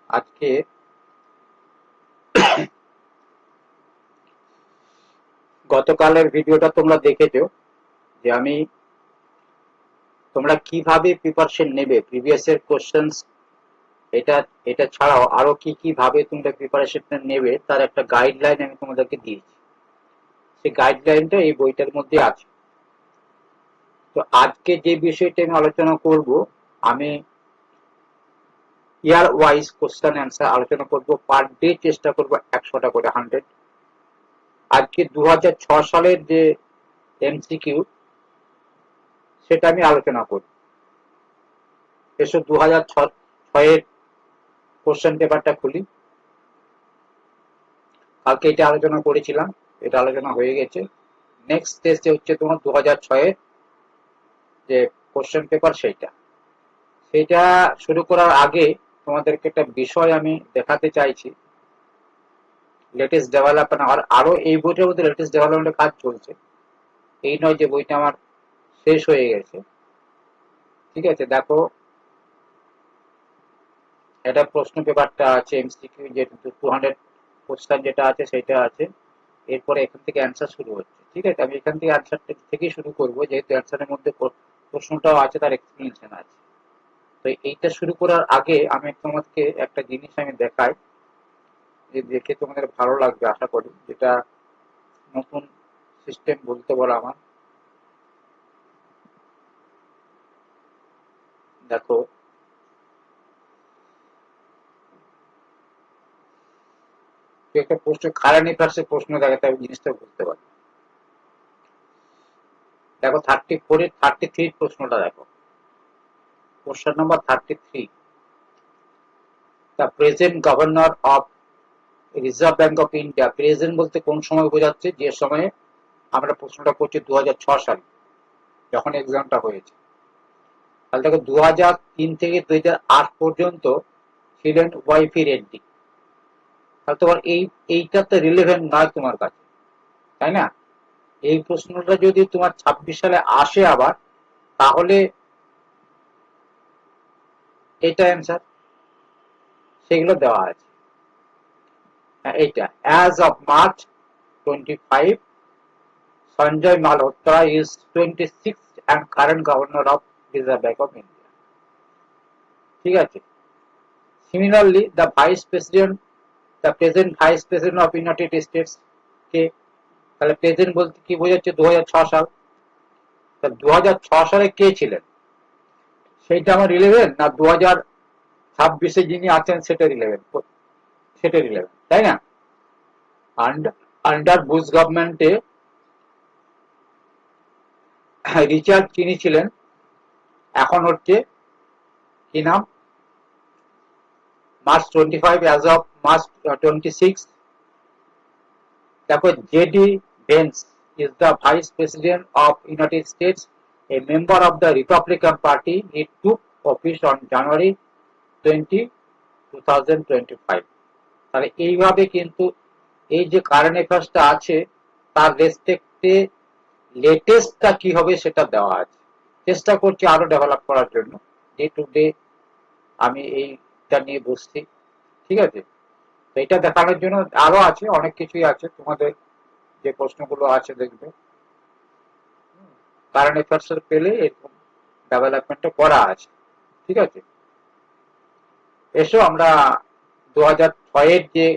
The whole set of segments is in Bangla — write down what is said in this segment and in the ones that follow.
আজকে গতকালের ভিডিওটা তোমরা দেখেছো যে আমি তোমরা কিভাবে প্রিপারেশন নেবে প্রিভিয়াস এর কোশ্চেন্স, এটা এটা ছাড়াও আরো কি কি ভাবে তোমরা প্রিপারেশনটা নেবে তার একটা গাইডলাইন আমি তোমাদেরকে দিয়েছি। সেই গাইডলাইনটা এই বইটার মধ্যে আছে। তো আজকে যে বিষয়টা আমি আলোচনা করব, আমি ইয়ার ওয়াইজ কোশ্চেন অ্যান্সার আলোচনা করব। পার ডে চেষ্টা করব 100টা করে, 100। আজকে 2006 সালের যে এমসিকিউ সেটা আমি আলোচনা করব। এসো 2006 কোশ্চেন পেপারটা খুলি। কালকে এটা আলোচনা করেছিলাম, এটা আলোচনা হয়ে গেছে। নেক্সট টেস্ট হচ্ছে তোমার 2006 যে কোশ্চেন পেপার, সেটা শুরু করার আগে তোমাদেরকে একটা বিষয় আমি দেখাতে চাইছি। লেটেস্ট ডেভেলপমেন্ট আর আরো এই বইটার মধ্যে লেটেস্ট ডেভেলপমেন্টের কাজ চলছে। এই নয় যে বইটা আমার শেষ হয়ে গেছে। ঠিক আছে, দেখো এটা প্রশ্ন পেপারটা আছে, এমসিকিউ যে 200 কোশ্চেন যেটা আছে সেটা আছে। এরপরে এখান থেকে অ্যান্সার শুরু হচ্ছে। ঠিক আছে, আমি এখান থেকে অ্যান্সার থেকেই শুরু করবো, যেহেতু অ্যান্সারের মধ্যে প্রশ্নটাও আছে, তার এক্সপ্লেনেশন আছে। তো এইটা শুরু করার আগে আমি তোমাকে একটা জিনিস আমি দেখাই, যে দেখে তোমাদের ভালো লাগবে আশা করি। যেটা নতুন সিস্টেম বলতে বলো আমার। দেখো, একটা প্রশ্ন কারেন্ট অ্যাফেয়ার্স এর প্রশ্ন দেখাতে আমি জিনিসটা বুঝতে পারি। দেখো 34 এর 33 প্রশ্নটা দেখো। Question number 33, the present governor of reserve bank of India. Present বলতে কোন সময় বোঝাচ্ছে? যে সময়ে আমরা প্রশ্নটা করছি 2006 সালে, যখন এক্সামটা হয়েছে। তাহলে দেখো 2003 থেকে 2008 পর্যন্ত ছিলেন ওয়াইফি রেড্ডি। তাহলে তোমার এইটা তো রিলেভেন্ট নয় তোমার কাছে, তাই না? এই প্রশ্নটা যদি তোমার 26 সালে আসে আবার, তাহলে এটা অ্যান্সার, সেগুলো দেওয়া আছে। এইটা as of March 25, Sanjay Malhotra is 26 and current governor of Reserve Bank of India. ঠিক আছে। Similarly, the present vice president of United States কে, তাহলে প্রেজেন্ট বলতে কি বোঝাচ্ছে? 2006 সাল। তা 2006 সালে কে ছিলেন সেইটা আমার রিলেভেন্ট, না 2026-এ যিনি আছেন সেটা রিলেভেন্ট? সেটা রিলেভেন্ট, তাই না? আন্ডার বুশ গভর্নমেন্টে রিচার্ড চিনি ছিলেন, এখন হচ্ছে কি নাম, March 25 as of March 26. দেখো JD veins is the vice president of United States, a member of the Republican Party. He took office on January 20, 2025. তাহলে এইভাবে কিন্তু এই যে কারেন্ট অ্যাফেয়ার্সটা আছে তার রেসপেক্টে লেটেস্টটা কি হবে সেটা দেওয়া আছে। চেষ্টা করছি আরো ডেভেলপ করার জন্য, ডে টু ডে আমি এইটা নিয়ে বসছি। ঠিক আছে, তো এটা দেখানোর জন্য আরো আছে, অনেক কিছুই আছে। তোমাদের যে প্রশ্নগুলো আছে দেখবে কারেন্ট অ্যাফেয়ার্স এর পেলে এরকম ডেভেলপমেন্টটা করা আছে। ঠিক আছে, এসো আমরা 2006 এর যে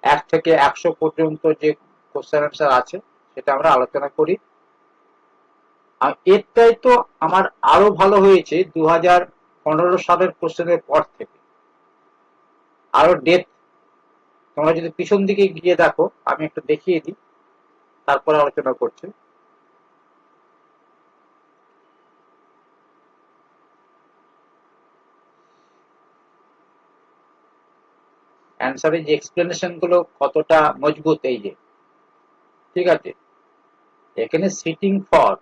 1 থেকে 100 পর্যন্ত যে কোশ্চেন অ্যান্সার আছে সেটা আমরা আলোচনা করি। আর এরটাই তো আমার আরো ভালো হয়েছে 2015 সালের কোশ্চেনের পর থেকে, আরো ডেপথ। তোমরা যদি পিছন দিকে গিয়ে দেখো, আমি একটু দেখিয়ে দিই, তারপরে আলোচনা করছি। অ্যান্সারের যে এক্সপ্লেনেশন গুলো কতটা মজবুত, এই যে। ঠিক আছে, এখানে সিটিং ফর,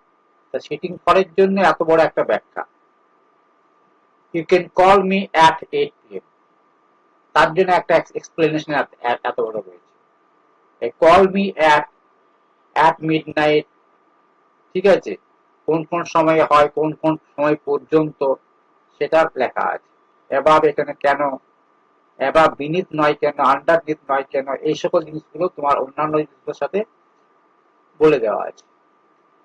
তা সিটিং ফরের জন্য এত বড় একটা ব্যাখ্যা। You can call me at 8 PM, তার জন্য একটা এক্সপ্লেনেশন এত বড় রয়েছে। Call me at midnight. ঠিক আছে, কোন কোন সময় হয়, কোন কোন সময় পর্যন্ত, সেটা লেখা আছে। অ্যাবাভ এখানে কেন, অ্যাবাভ বিনিথ নয় কেন, আন্ডারনিথ নয় কেন, এই সকল জিনিসগুলো তোমার অন্যান্য জিনিসগুলোর সাথে বলে দেওয়া আছে।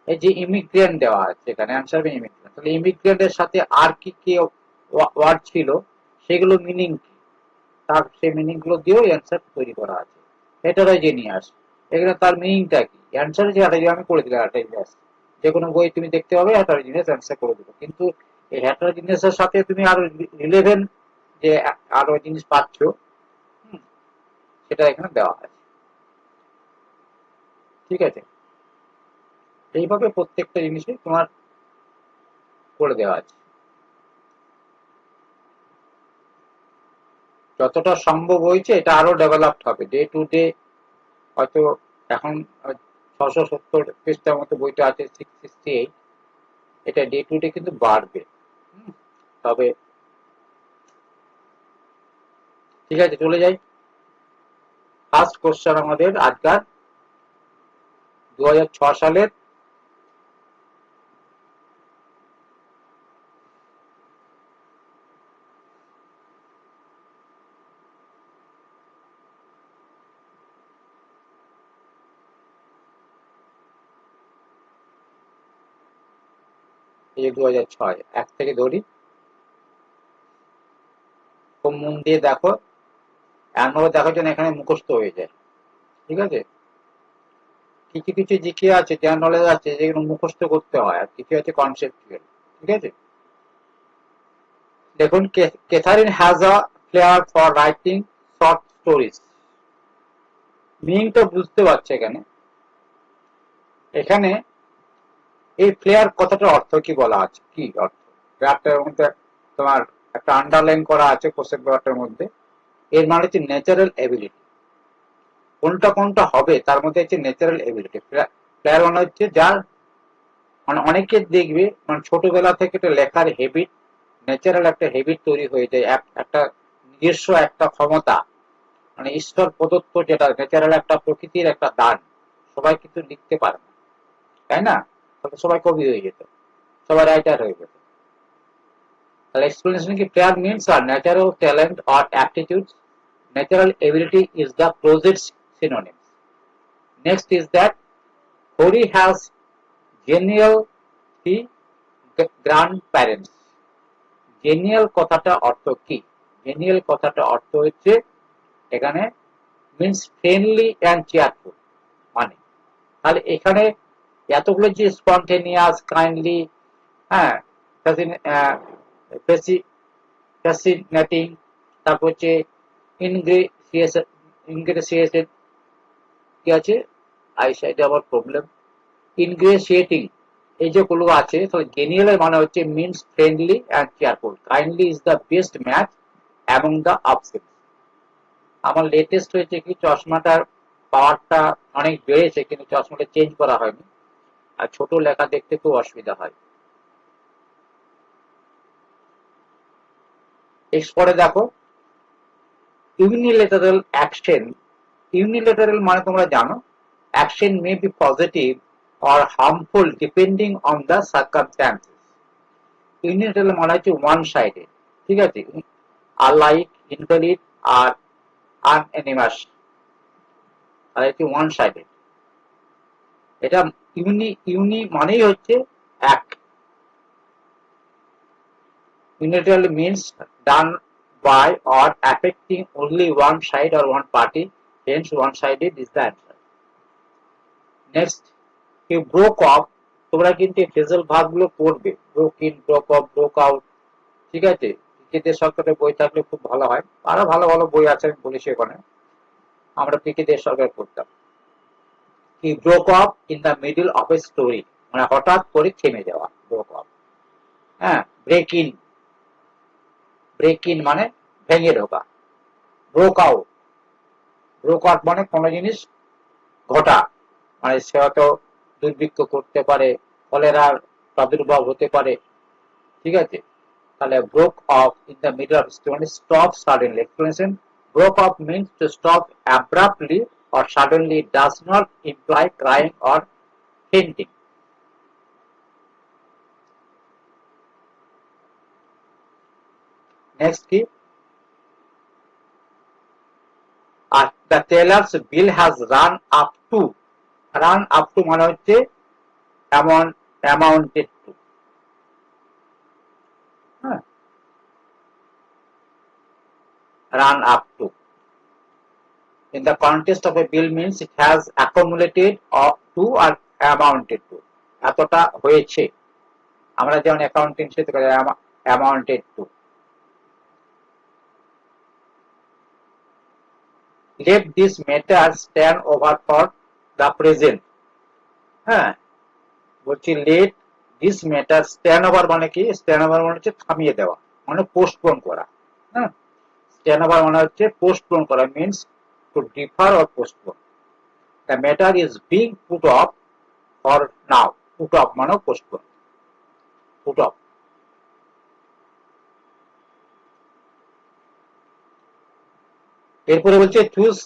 এই যে ইমিগ্রেন্ট দেওয়া আছে এখানে, অ্যান্সার ইমিগ্রেন্ট, তাহলে ইমিগ্রেন্টের সাথে আর কি কি ওয়ার্ড ছিল, সেগুলো মিনিং কি, তার সেই মিনিং গুলো দিয়েও অ্যান্সার তৈরি করা আছে। হেটারোজেনিয়াস, এখানে তার মিনিংটা কি, অ্যান্সার যে আমি করে দিলাম হেটারোজেনিয়াস, যে কোনো বই তুমি দেখতে পাবে হেটারোজেনিয়াস অ্যান্সার করে দিবে, কিন্তু এই হেটারোজেনিয়াস এর সাথে তুমি আরো রিলেভেন্ট যে আরো জিনিস পাচ্ছ, সেটা এখানে দেওয়া আছে। ঠিক আছে, এইভাবে প্রত্যেকটা জিনিসই তোমার করে দেওয়া আছে। যতটা সম্ভব হয়েছে এটা আরো ডেভেলপড হবে ডে টু ডে। হয়তো এখন 670 পৃষ্ঠার মতো বইটা আছে, 668, এটা ডে টু ডে কিন্তু বাড়বে। তবে ঠিক আছে, চলে যাই। ফার্স্ট কোশ্চেন আমাদের আজকাল 2006 সালের এই 2006 এক থেকে ধরি, খুব মন দিয়ে দেখো, এমনভাবে দেখো যেন এখানে মুখস্থ হয়ে যায়। ঠিক আছে, কিছু কিছু জিকে আছে, জেনারেল নলেজ আছে যেগুলো মুখস্থ করতে হয়, আর কিছু আছে কনসেপচুয়াল। ঠিক আছে, দেখুন, Catherine has a flair for writing short stories. মিনিংটা বুঝতে পারছে এখানে। এখানে এই ফ্লেয়ার কথাটার অর্থ কি বলা আছে, কি অর্থ, ফ্লেয়ারটার মধ্যে তোমার একটা আন্ডারলাইন করা আছে কোশ্চেন পেপারটার মধ্যে। এর মানে হচ্ছে ন্যাচারাল এবিলিটি, কোনটা কোনটা হবে তার মধ্যে হচ্ছে ন্যাচারাল এবিলিটি। ফ্লেয়ার মানে হচ্ছে যার, মানে অনেকে দেখবে মানে ছোটবেলা থেকে একটা লেখার হেবিট, ন্যাচারাল একটা হেবিট তৈরি হয়ে যায়, একটা নিজস্ব একটা ক্ষমতা, মানে ঈশ্বর প্রদত্ত, যেটা ন্যাচারাল একটা প্রকৃতির একটা দান। সবাই কিন্তু লিখতে পারে না, তাই না? সবাই কবি হয়ে যেত, সবাই রাইটার হয়ে যেত। তাহলে এক্সপ্লেনেশন কি, প্লেয়ার মিনস আর natural talent or aptitudes, natural ability is the closest synonym. Next is that Hari has genial the grandparents. Genial কথাটা অর্থ কি? জেনিয়াল কথাটা অর্থ হচ্ছে এখানে মিন্স ফ্রেন্ডলি অ্যান্ড চেয়ারফুল, মানে তাহলে এখানে এতগুলো যে স্পন্টেনিয়াস, কাইন্ডলি, হ্যাঁ, ফ্যাসিনেটিং, তারপর হচ্ছে ইনগ্রেসিয়েশন, ইনগ্রেসিয়েশন কি আছে, আইসাইডে আবার প্রবলেম, ইনগ্রেসিয়েটিং, এই যে গুলো আছে, তাহলে গেনিয়ালের মানে হচ্ছে means friendly and cheerful. Kindly is the best match among the options. আমার লেটেস্ট হয়েছে কি, চশমাটার পাওয়ারটা অনেক বেড়েছে, কিন্তু চশমাটা চেঞ্জ করা হয়নি, আর ছোট লেখা দেখতে খুব অসুবিধা হয়। এরপরে দেখো, ইউনিলেটারাল অ্যাকশন। ইউনিলেটারাল মানে তোমরা জানো, action may be positive or harmful depending on the circumstances. Unilateral মানে হচ্ছে ওয়ান সাইডেড। ঠিক আছে, আনলাইক, ইনভ্যালিড আর আনএনিমাস, আর হচ্ছে ওয়ান সাইডেড। এটা ইউনি মানেই হচ্ছে এক। Unilateral means done by or affecting only one side or one party, hence one-sided is the answer. Next, you broke off, তোমরা কিন্তু ফ্রেজাল ভার্ব গুলো পড়বে, broke in, broke of, broke out. ঠিক আছে, পিকে সরকারের বই থাকলে খুব ভালো হয়, আরো ভালো ভালো বই আছে আমি বলি সেখানে, আমরা পিকে সরকার পড়তাম। কি broke off in the middle of a story, মানে হঠাৎ করে থেমে যাওয়া, ব্রোক অফ। হ্যাঁ, ব্রেক ইন, ব্রেক ইন মানে ভেঙে ঢোকা। ব্রোক আউট, ব্রোক আউট মানে কোনো জিনিস ঘটা, মানে সে হয়তো দুর্ভিক্ষ করতে পারে, কলেরার প্রাদুর্ভাব হতে পারে। ঠিক আছে, তাহলে broke off in the middle of মানে stop suddenly. Explanation, broke off means to stop abruptly or suddenly, does not imply crying or fainting. Next কি, আর the tellers bill has run up to মানে হচ্ছে অ্যামাউন্টেড টু, হ্যাঁ, run up to in the context of a bill means it has accumulated up to or amounted to, এতটা হয়েছে, আমরা যেমন অ্যাকাউন্টিং সাথে amounted to. let this matter stand over for the present, হ্যাঁ, বলছি let this matter stand over মানে কি, stand over মানে হচ্ছে থামিয়ে দেওয়া, মানে পোস্টপোন করা, হ্যাঁ, stand over মানে হচ্ছে পোস্টপোন করা, means to defer or postpone. The matter is being put off for now. Put off মানে postpone. Put off. এরপরে বলছে choose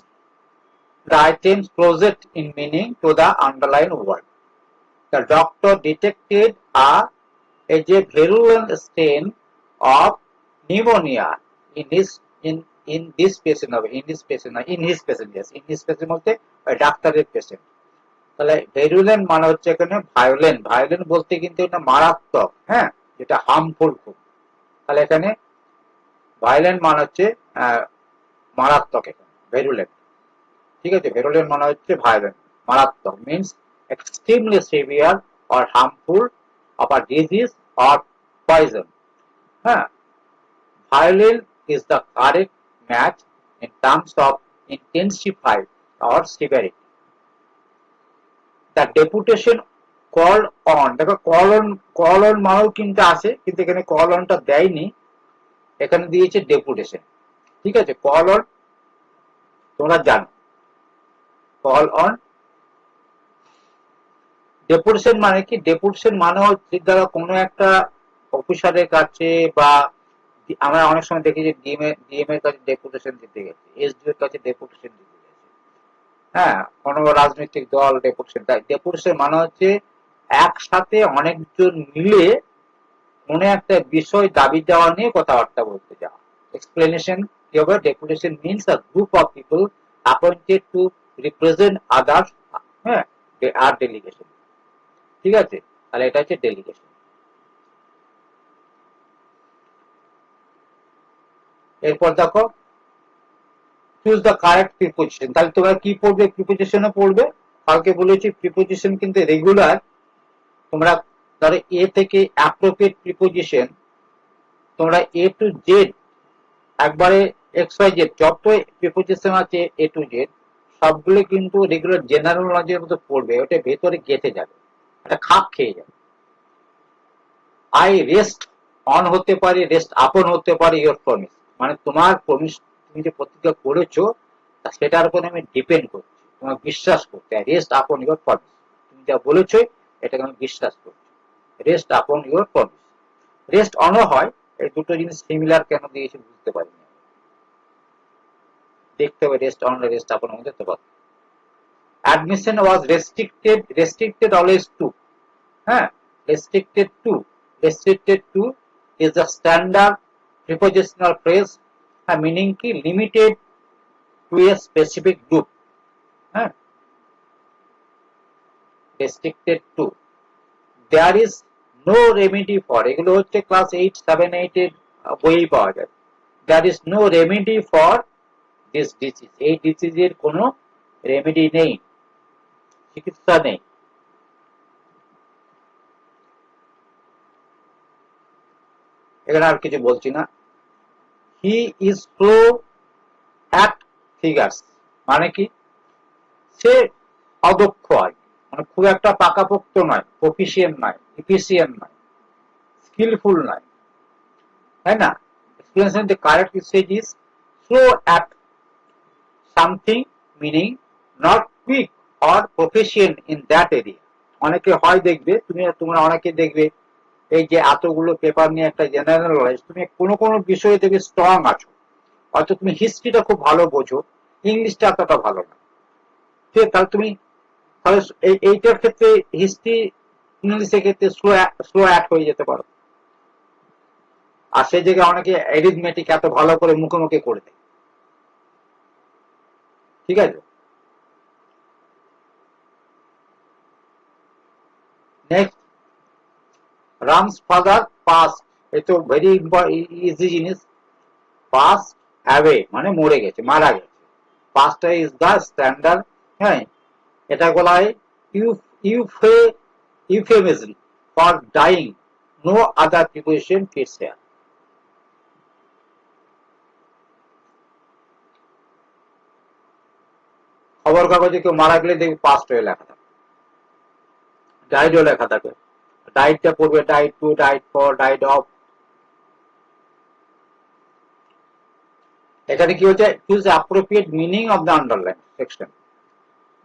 the items closest in meaning to the underlined word. The doctor detected a virulent strain of pneumonia in this patient, বলতে ডাক্তারের পেশেন্ট। তাহলে ভেরুলেন্ট মানে হচ্ছে এখানে ভায়োলেন্ট বলতে কিন্তু এটা মারাত্মক, হ্যাঁ, যেটা হার্মফুল খুব। তাহলে এখানে ভায়োলেন্ট মানে হচ্ছে মারাত্মক, এখানে ভেরুলেন্ট, ঠিক আছে, ভেরুলেন্ট মানে হচ্ছে ভায়োলেন্ট, মারাত্মক, means extremely severe or harmful of a disease or poison, হ্যাঁ। Violent is the correct match in terms of intensified or severity. The deputation called on, দেখো কল অন মানেও কিন্তু আছে, কিন্তু এখানে কল অনটা দেয়নি, এখানে দিয়েছে ডেপুটেশন, ঠিক আছে। কল অন তোমরা জানো, কল অন। ডেপুটেশন মানে কি, ডেপুটেশন মানে হচ্ছে দ্বারা কোনো একটা অফিসারের কাছে, বা আমরা অনেক সময় দেখি যে ডিএম এর কাছে ডেপুটেশন দিতে গেছে, এসডিও এর কাছে ডেপুটেশন দিতে গেছে, হ্যাঁ, কোনো রাজনৈতিক দল ডেপুটেশন মানে হচ্ছে একসাথে অনেকজন মিলে কোনো একটা বিষয় দাবি দেওয়া নিয়ে কথাবার্তা বলতে যাওয়া। এক্সপ্লেনেশন কি হবে, deputation means a group of people appointed to represent others, হ্যাঁ, আর ডেলিগেশন, ঠিক আছে। তাহলে এটা হচ্ছে ডেলিগেশন। এরপর দেখো চুজ দ্য কারেক্ট প্রিপোজিশন। তাহলে তোমরা কি পড়বে, প্রিপোজিশনে পড়বে। কালকে বলেছি প্রিপোজিশন কিন্তু রেগুলার, তোমরা ধরো এ থেকে অ্যাপ্রোপ্রিয়েট প্রিপোজিশন, তোমরা এ টু জেড একবারে এক্স ওয়াই জেড যত প্রিপোজিশন আছে এ টু জেড সবগুলো কিন্তু রেগুলার জেনারেল নলেজের মধ্যে পড়বে, ওটা ভেতরে গেঁথে যাবে, এটা খাপ খেয়ে যাবে। আই রেস্ট অন হতে পারে, রেস্ট আপন হতে পারে ইওর প্রমিস, মানে তোমার প্রমিস, তুমি যে প্রতিজ্ঞা করেছো সেটার উপর আমি ডিপেন্ড করছি, তোমার বিশ্বাস করতে। রেস্ট আপন ইওর প্রমিস, তুমি যা বলেছো এটাকে আমি বিশ্বাস করছি। রেস্ট আপন ইওর প্রমিস, রেস্ট অনও হয়, এই দুটো জিনিস সিমিলার কেন দিয়েছে বুঝতে পারিনি, দেখতে হবে রেস্ট অন রেস্ট আপন মধ্যে তফাৎ। অ্যাডমিশন ওয়াজ রেস্ট্রিক্টেড অলওয়েজ টু, হ্যাঁ, restricted to is the standard prepositional phrase, meaning ki limited to a specific group, হ্যাঁ, restricted to, there is no remedy for, এগুলো হচ্ছে ক্লাস 8 7 8 এর বইই পাওয়া যায়। there is no remedy for this disease, এই ডিজিজের কোনো রেমেডি নেই, চিকিৎসা নেই। এখানে আর কিছু বলছি না। He is slow at figures মানে কি, সে অদক্ষ আর মানে খুব একটা পাকাপোক্ত নয়, প্রফিসিয়েন্ট নয়, ইফিসিয়েন্ট নয়, স্কিলফুল নয়, তাই না। Explanation the correct usage is slow at something, meaning not quick or proficient in that area. অনেকে হয় দেখবে, তোমরা অনেকে দেখবে এই যে এতগুলো পেপার নিয়ে একটা জেনারেল নলেজ, তুমি কোনো কোনো বিষয়ে দেখবে স্ট্রং আছো, হয়তো তুমি হিস্ট্রিটা খুব ভালো বোঝো, ইংলিশটা এতটা ভালো না, ঠিক আছে, তাহলে তুমি তাহলে এইটার ক্ষেত্রে হিস্ট্রি ইংলিশের ক্ষেত্রে স্লো অ্যাড হয়ে যেতে পারো। আর সেই জায়গায় অনেকে অ্যারিথমেটিক এত ভালো করে মুখে মুখে করে দেয়। ঠিক আছে, নেক্সট, রামস ফাদার পাস, এটা ভেরি ইজি জিনিস। পাস অ্যাওয়ে মানে মরে গেছে, মারা গেছে। Passed is the standard. হ্যাঁ, এটা বলা হয় euphemism for dying, no other preposition fits here. খবর কাগজে কেউ মারা গেলে দেখবি পাস্ট হয়ে লেখা থাকে, ডাইডও লেখা থাকে। ডাইটটা পড়বে ডাইট টু, ডাইট ফর, ডাইট অফ। এখানে কি হচ্ছে, choose appropriate meaning of the underline section.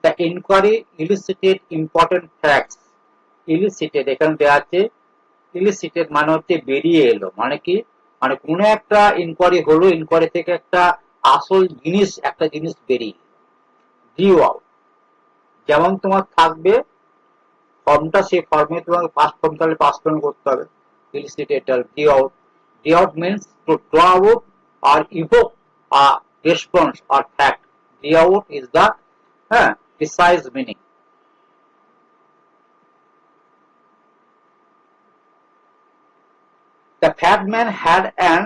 The inquiry elicited important facts. Elicited এখানে দেওয়া আছে, ইলিসিটেড মানে হচ্ছে বেরিয়ে এলো, মানে কি, মানে কোনো একটা ইনকোয়ারি হলো, ইনকোয়ারি থেকে একটা আসল জিনিস, একটা জিনিস বেরিয়ে ডিউ আউট। যেমন তোমার থাকবে ফর্মটা, সেই ফর্মে তোমাকে পাস ফর্ম, তাহলে পাস ফর্ম করতে হবে। Elicited drew out. Drew out means to draw out or evoke a response or fact. Drew out is the precise meaning. The fat man had an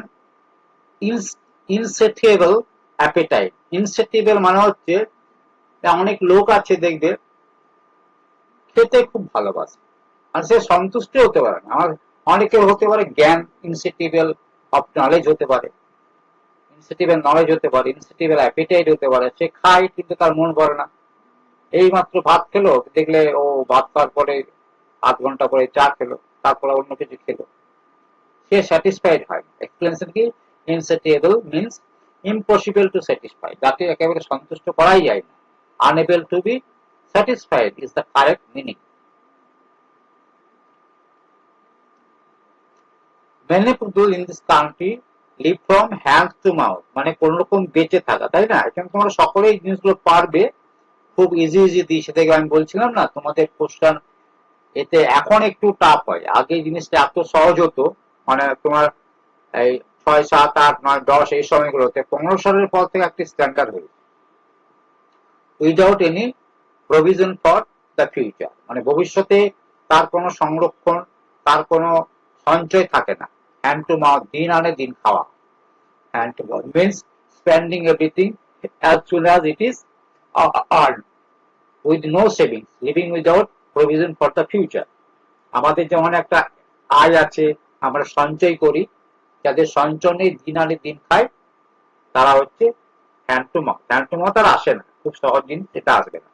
insatiable appetite. Insatiable মানে হচ্ছে অনেক লোক আছে দেখবে খেতে খুব ভালোবাসে, আর সে সন্তুষ্ট হতে পারে না। আমার অনেকের হতে পারে জ্ঞান, ইনসেটিভেল অফ নলেজ হতে পারে, ইনসেটিভেল নলেজ হতে পারে, ইনসেটিভেল অ্যাপিটাইট হতে পারে। সে খায় কিন্তু তার মন ভরে না। এই মাত্র ভাত খেলো, দেখলে ও ভাত খাওয়ার পরে আধ ঘন্টা পরে চা খেলো, তারপরে অন্য কিছু খেলো, সে স্যাটিসফাইড হয়। এক্সপ্লেনেশন কি, ইনসেটিয়েবল মিন্স ইম্পসিবল টু স্যাটিসফাই, যাকে একেবারে সন্তুষ্ট করাই যায় না। Unable to B satisfied is the correct meaning. Many people in this country live from hand to mouth, মানে কোন রকম বেঁচে থাকা, তাই না? এখানে তোমরা সকলেই জিনিসগুলো পারবে, খুব ইজি ইজি দিয়েছে দেখে আমি বলছিলাম না তোমাদের কোশ্চেন এতে এখন একটু টাফ হয়। আগে জিনিসটা এত সহজ হতো, মানে তোমার এই 6, 7, 8, 9, 10 এই সময়গুলোতে 15 সালের পর থেকে একটি স্ট্যান্ডার্ড হয়েছে। Without any provision for the future, মানে ভবিষ্যতে তার কোনো সংরক্ষণ, তার কোনো সঞ্চয় থাকে না। হ্যান্ড টু মাউথ, দিন আনে দিন খাওয়া। Hand to mouth means spending everything as soon as it is earned with no savings, living without provision for the future. আমাদের যেমন একটা আয় আছে, আমরা সঞ্চয় করি, যাদের সঞ্চয় নেই, দিন আনে দিন খায়, তারা হচ্ছে hand to mouth. Hand to mouth আর আসে না, খুব সহজ জিনিস, এটা আসবে না।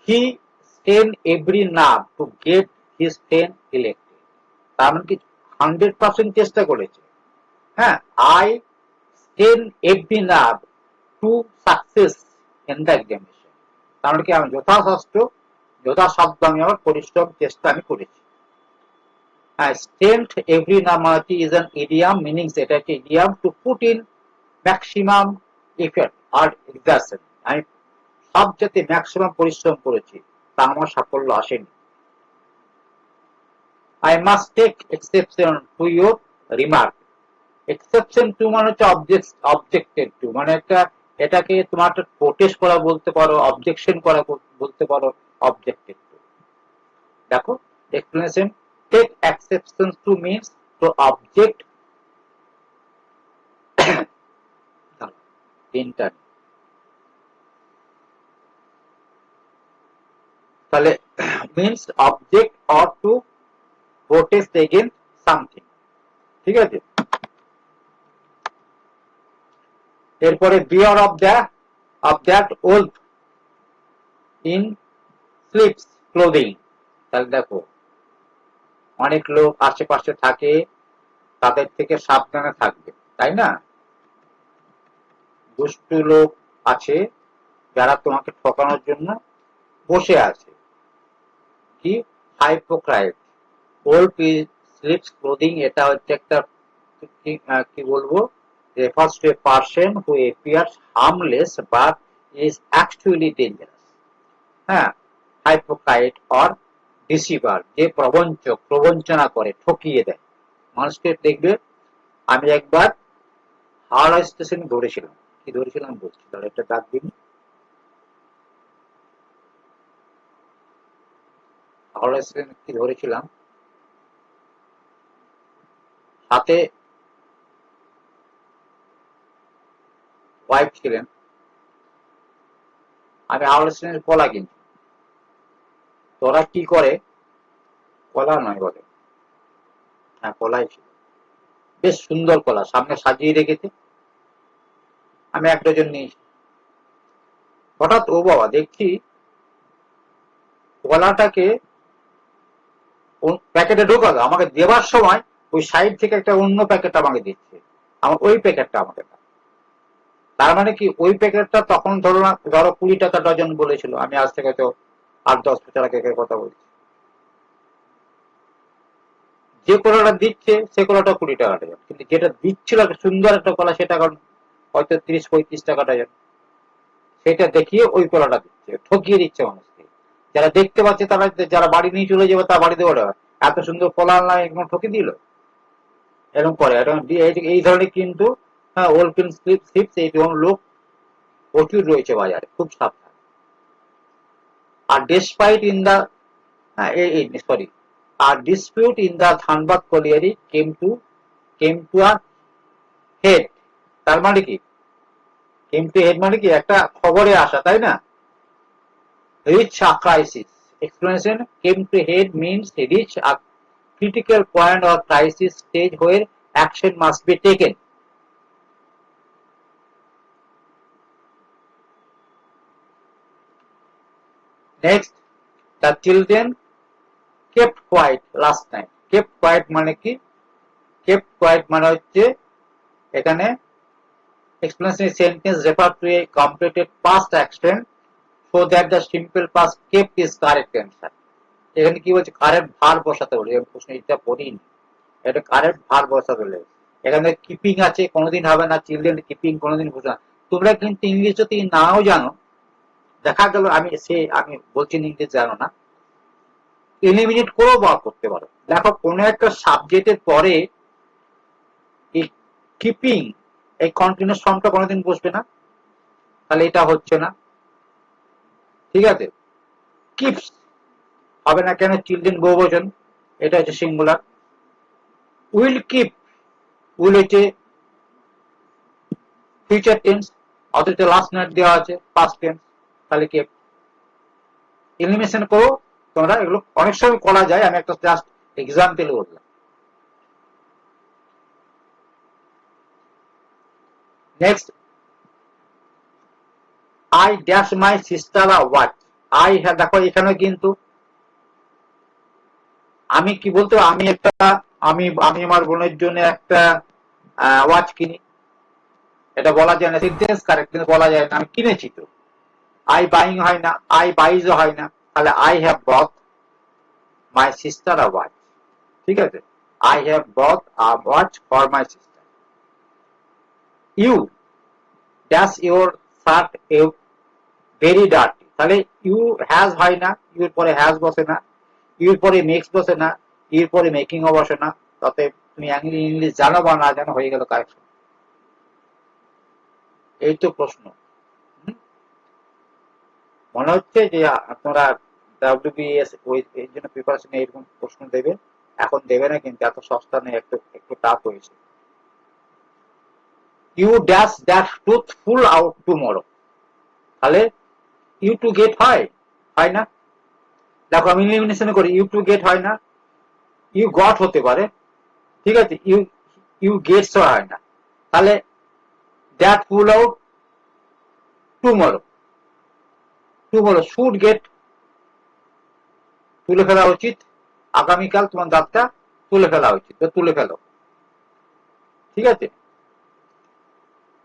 He strained every nerve to get his friend elected. তার মানে কি 100% চেষ্টা করেছে। হ্যাঁ, I strained every nerve to success in the examination. তার মানে কি আমি যথাসাধ্য আমি আমার পরিশ্রম চেষ্টা আমি করেছি। Strained every nerve is an idiom, meaning এটা একটা idiom to put in maximum effort or exertion. আমি সব যাতে ম্যাক্সিমাম পরিশ্রম করেছি, তা আমার সাফল্য আসেনি। I must take exception to your remark. Exception to মানে হচ্ছে objected to, মানে একটা এটাকে তোমার একটা প্রোটেস্ট করা বলতে পারো, অবজেকশন করা বলতে পারো, অবজেক্টেড টু। দেখো explanation, take exception to means to object তিনটা, তাহলে means object or to protest against something. ঠিক আছে, এরপরে bear of that old in slips clothing. তাহলে দেখো অনেক লোক আশেপাশে থাকে, তাদের থেকে সাবধানে থাকবে, তাই না? দুষ্টু লোক আছে যারা তোমাকে ঠকানোর জন্য বসে আছে। কি, হাইপোক্রাইট। ওল্ড স্লিপস ক্লোদিং, এটা হচ্ছে একটা কি বলবো, refers to a person who appears harmless but is actually dangerous. হ্যাঁ, hypocrite or ডিসিভার, যে প্রবঞ্চক, প্রবঞ্চনা করে, ঠকিয়ে দেয় মানুষকে। দেখবে আমি একবার হাওড়া স্টেশন ধরেছিলাম, কি ধরেছিলাম বলছি, তাহলে একটা ডাক দিন। হাওড়া স্টেশন কি ধরেছিলাম, সাথে ওয়াইফ ছিলেন। আমি হাওড়া স্টেশনের কলা কিনছি, তোরা কি করে, কলা নয় বলে, হ্যাঁ কলাই ছিল, বেশ সুন্দর কলা, সামনে সাজিয়ে রেখেছে। আমি 1 ডজন নিয়েছি। হঠাৎ ও বাবা দেখছি কলাটাকে প্যাকেটে ঢোকালো, আমাকে দেবার সময় ওই সাইড থেকে একটা অন্য প্যাকেট আমাকে দিচ্ছে, আমার ওই প্যাকেটটা আমাকে দাও। তার মানে কি ওই প্যাকেটটা তখন ধরো 20 টাকা ডজন বলেছিল, আমি আজ থেকে তো 8-10 বছর আগের কথা বলছি। যে কলাটা দিচ্ছে সে কলাটা 20 টাকা ডজন, কিন্তু যেটা দিচ্ছিল একটা সুন্দর একটা কলা, সেটা এখন হয়তো 30-35 টাকা ডজন। সেটা দেখিয়ে ওই কলাটা দিচ্ছে, ঠকিয়ে দিচ্ছে মানুষকে। যারা দেখতে পাচ্ছে তারা, যারা বাড়ি নিয়ে চলে যাবে তারা বাড়িতে ওরা এত সুন্দর কলা আনলাম একদম ঠকি দিল, এরকম করে। এই ধরনের কিন্তু ওলপিন স্লিপস এই ধরনের লোক প্রচুর রয়েছে বাজারে, খুব সাবধান। আর ডেসপাইট ইন দা সরি, আর dispute in the Dhanbad colliery came to a head. তার মানে কি, কেম টু হেড মানে কি একটা খবরে আসা, তাই না? Reach a crisis, explanation came to head means reach a critical point or crisis stage where action must be taken. Next, the children kept quiet last night. Kept quiet মানে কি, kept quiet মানে হচ্ছে এখানে explanatory sentence refer to a completed past action so that the simple past kept is correct answer. এখানে কি বলছে, কারেক্ট ভার বসাতে বলে, প্রশ্ন এটা পড়িনি, এটা কারেক্ট ভার বসাতে বলে। এখানে কিপিং আছে, কোনোদিন হবে না, চিলড্রেন কিপিং কোনোদিন বুঝো না। তোমরা কিন্তু ইংলিশ যদি নাও জানো, দেখা গেল আমি বলছি ইংলিশ জানো না, এলিমিনেট করেও বার করতে পারো। দেখো কোনো একটা সাবজেক্টের পরে এই কিপিং, এই কন্টিনিউয়াস ফর্মটা কোনোদিন বসবে না, তাহলে এটা হচ্ছে না, ঠিক আছে। কিপস হবে না কেন, চিলড্রেন বহুবচন, এটা হচ্ছে সিঙ্গুলার। উইল কিপ, উইল হচ্ছে ফিউচার টেন্স, অথচ লাস্ট নাইট দেওয়া আছে পাস্ট টেন্স, তাহলে কি এলিমিনেশন করো তোমরা, এগুলো অনেক সময় করা যায়, আমি একটা জাস্ট এক্সাম্পল বললাম। Next, I dash my sister a watch. I হ্যাঁ, দেখো এখানে কিন্তু আমি কি বলতে, আমি আমার বোনের জন্য একটা ওয়াচ কিনি, এটা বলা যায় না, সেন্টেন্স কারেক্ট কিন্তু বলা যায় না, আমি কিনেছি তো। আই বাইং হয় না, আই বাইজও হয় না, তাহলে I have bought my sister a watch, ঠিক আছে। I have bought a watch for my sister. You dash your shirt a very dirty, তাহলে ইউ হ্যাজ হয় না, ইউর পরে হ্যাজ বসে না, ইউর পরে মেক্স বসে না, ইউর পরে মেকিং ও বসে না। তাতে তুমি ইংলিশ জানো বা না জানো, হয়ে গেল কারেকশন। এই তো প্রশ্ন। মনে হচ্ছে যে আপনারা ডাব্লিউবিএস ওই এর জন্য প্রিপারেশন এরকম প্রশ্ন দেবে, এখন দেবে না কিন্তু, এত সস্তা নেই, একটু একটু টাফ হয়েছে। You dash that tooth pulled out tomorrow, তাহলে ইউ টু গেট হয়, হয় না। দেখো আমি এলিমিনেশন করি, ইউ টু গেট হয় না, ইউ গট হতে পারে, ঠিক আছে, ইউ ইউ গেটস হয় না, তাহলে that full out tomorrow, tomorrow should get তুলে ফেলা উচিত, আগামীকাল তোমার দাঁতটা তুলে ফেলা উচিত, তুলে ফেলো, ঠিক আছে।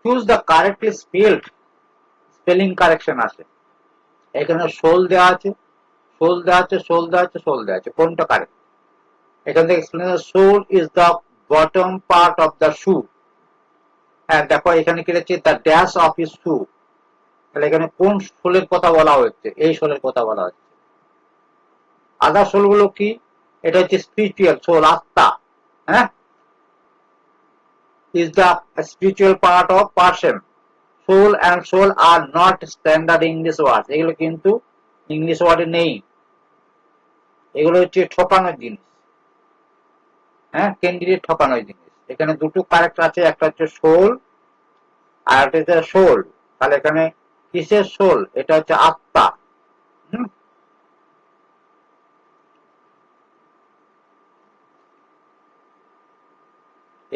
Choose the correctly spelled, spelling correction আছে এখানে, সোল দেওয়া আছে, সোল দেওয়া আছে, সোল দেওয়া আছে, সোল দেওয়া আছে, কোনটা কারেক্ট? এখান থেকে explain, sole is the bottom part of the shoe. হ্যাঁ দেখো এখানে কি হচ্ছে, the dash of is shoe, তাহলে এখানে কোন সোলের কথা বলা হচ্ছে, এই সোলের কথা বলা হচ্ছে। আদার সোল গুলো কি? এটা হচ্ছে স্পিরিচুয়াল সোল, আত্মা। হ্যাঁ, is the spiritual part of person. Soul and soul are not standard English words. এগুলো কিন্তু ইংলিশ ওয়ার্ডে নেই, এগুলো হচ্ছে ঠকানোর জিনিস। হ্যাঁ, ক্যান্ডিডেট ঠকানোর জিনিস। এখানে দুটো কারেক্ট আছে, একটা হচ্ছে সোল আর একটা হচ্ছে সোল। তাহলে এখানে কিসের সোল? এটা হচ্ছে আত্মা।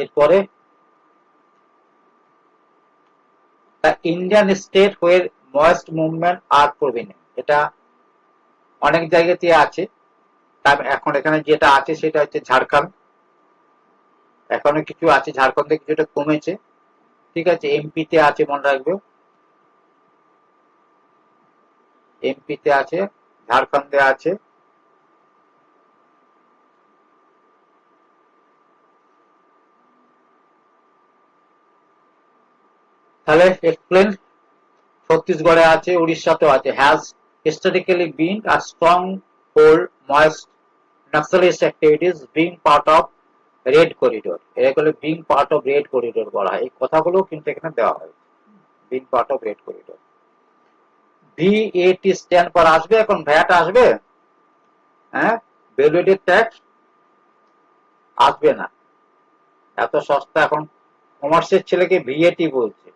এরপরে the Indian state where moist movement are prominent. এটা অনেক জায়গাতে আছে, এখন এখানে যেটা আছে সেটা হচ্ছে ঝাড়খণ্ড। এখনো কিছু আছে, ঝাড়খণ্ডে কিছুটা কমেছে। ঠিক আছে, এমপিতে আছে, মনে রাখবে, এমপিতে আছে, ঝাড়খণ্ডে আছে। তাহলে এক্সপ্লেন, ছত্তিশগড়ে আছে, উড়িষ্যাতেও আছে। Has historically been a stronghold moist nationalist activities being part of red corridor. এগুলো being part of red corridor বলা হয়। এই কথাগুলো কিন্তু এখানে দেওয়া হয়, being part of red corridor। VAT stand for আসবে, এখন ভ্যাট আসবে? হ্যাঁ, ভ্যালুয়েটেড ট্যাক্স আসবে না, এত সস্তা। এখন কমার্সের ছেলেকে ভিএটি বলছে।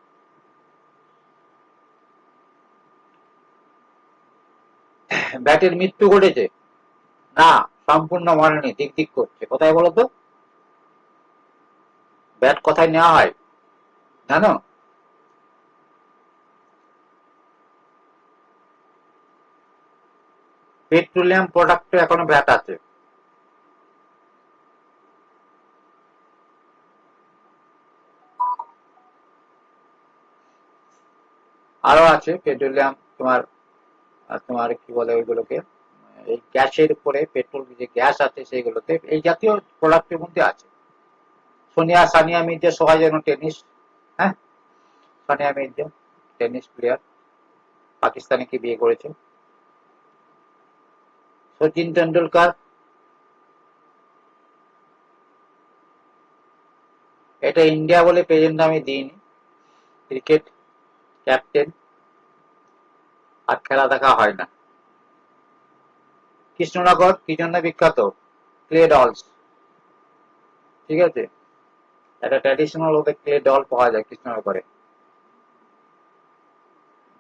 ব্যাটের মৃত্যু ঘটেছে না, সম্পূর্ণ মরেনি, দিক দিক করছে। কোথায় বলতো ব্যাট কোথায় নেওয়া হয় জানো? পেট্রোলিয়াম প্রোডাক্টে এখনো ব্যাট আছে। আরো আছে পেট্রোলিয়াম, তোমার তোমার কি বলে ওইগুলোকে, এই গ্যাসের উপরে, পেট্রোল যে গ্যাস আছে সেইগুলোতে, এই জাতীয় প্রোডাক্টের মধ্যে আছে। সানিয়া মির্জা সবাই যেন টেনিস, হ্যাঁ, সানিয়া মির্জা টেনিস প্লেয়ার, পাকিস্তানিকে বিয়ে করেছে। সচিন তেন্ডুলকার, এটা ইন্ডিয়া বলে প্রেজেন্ট আমি দিইনি, ক্রিকেট ক্যাপ্টেন, আর খেলা দেখা হয় না। কৃষ্ণনগর কি জন্য বিখ্যাত? Clay dolls. ঠিক আছে, একটা ট্র্যাডিশনাল ওদের ক্লে ডল পাওয়া যায় কৃষ্ণনগরে।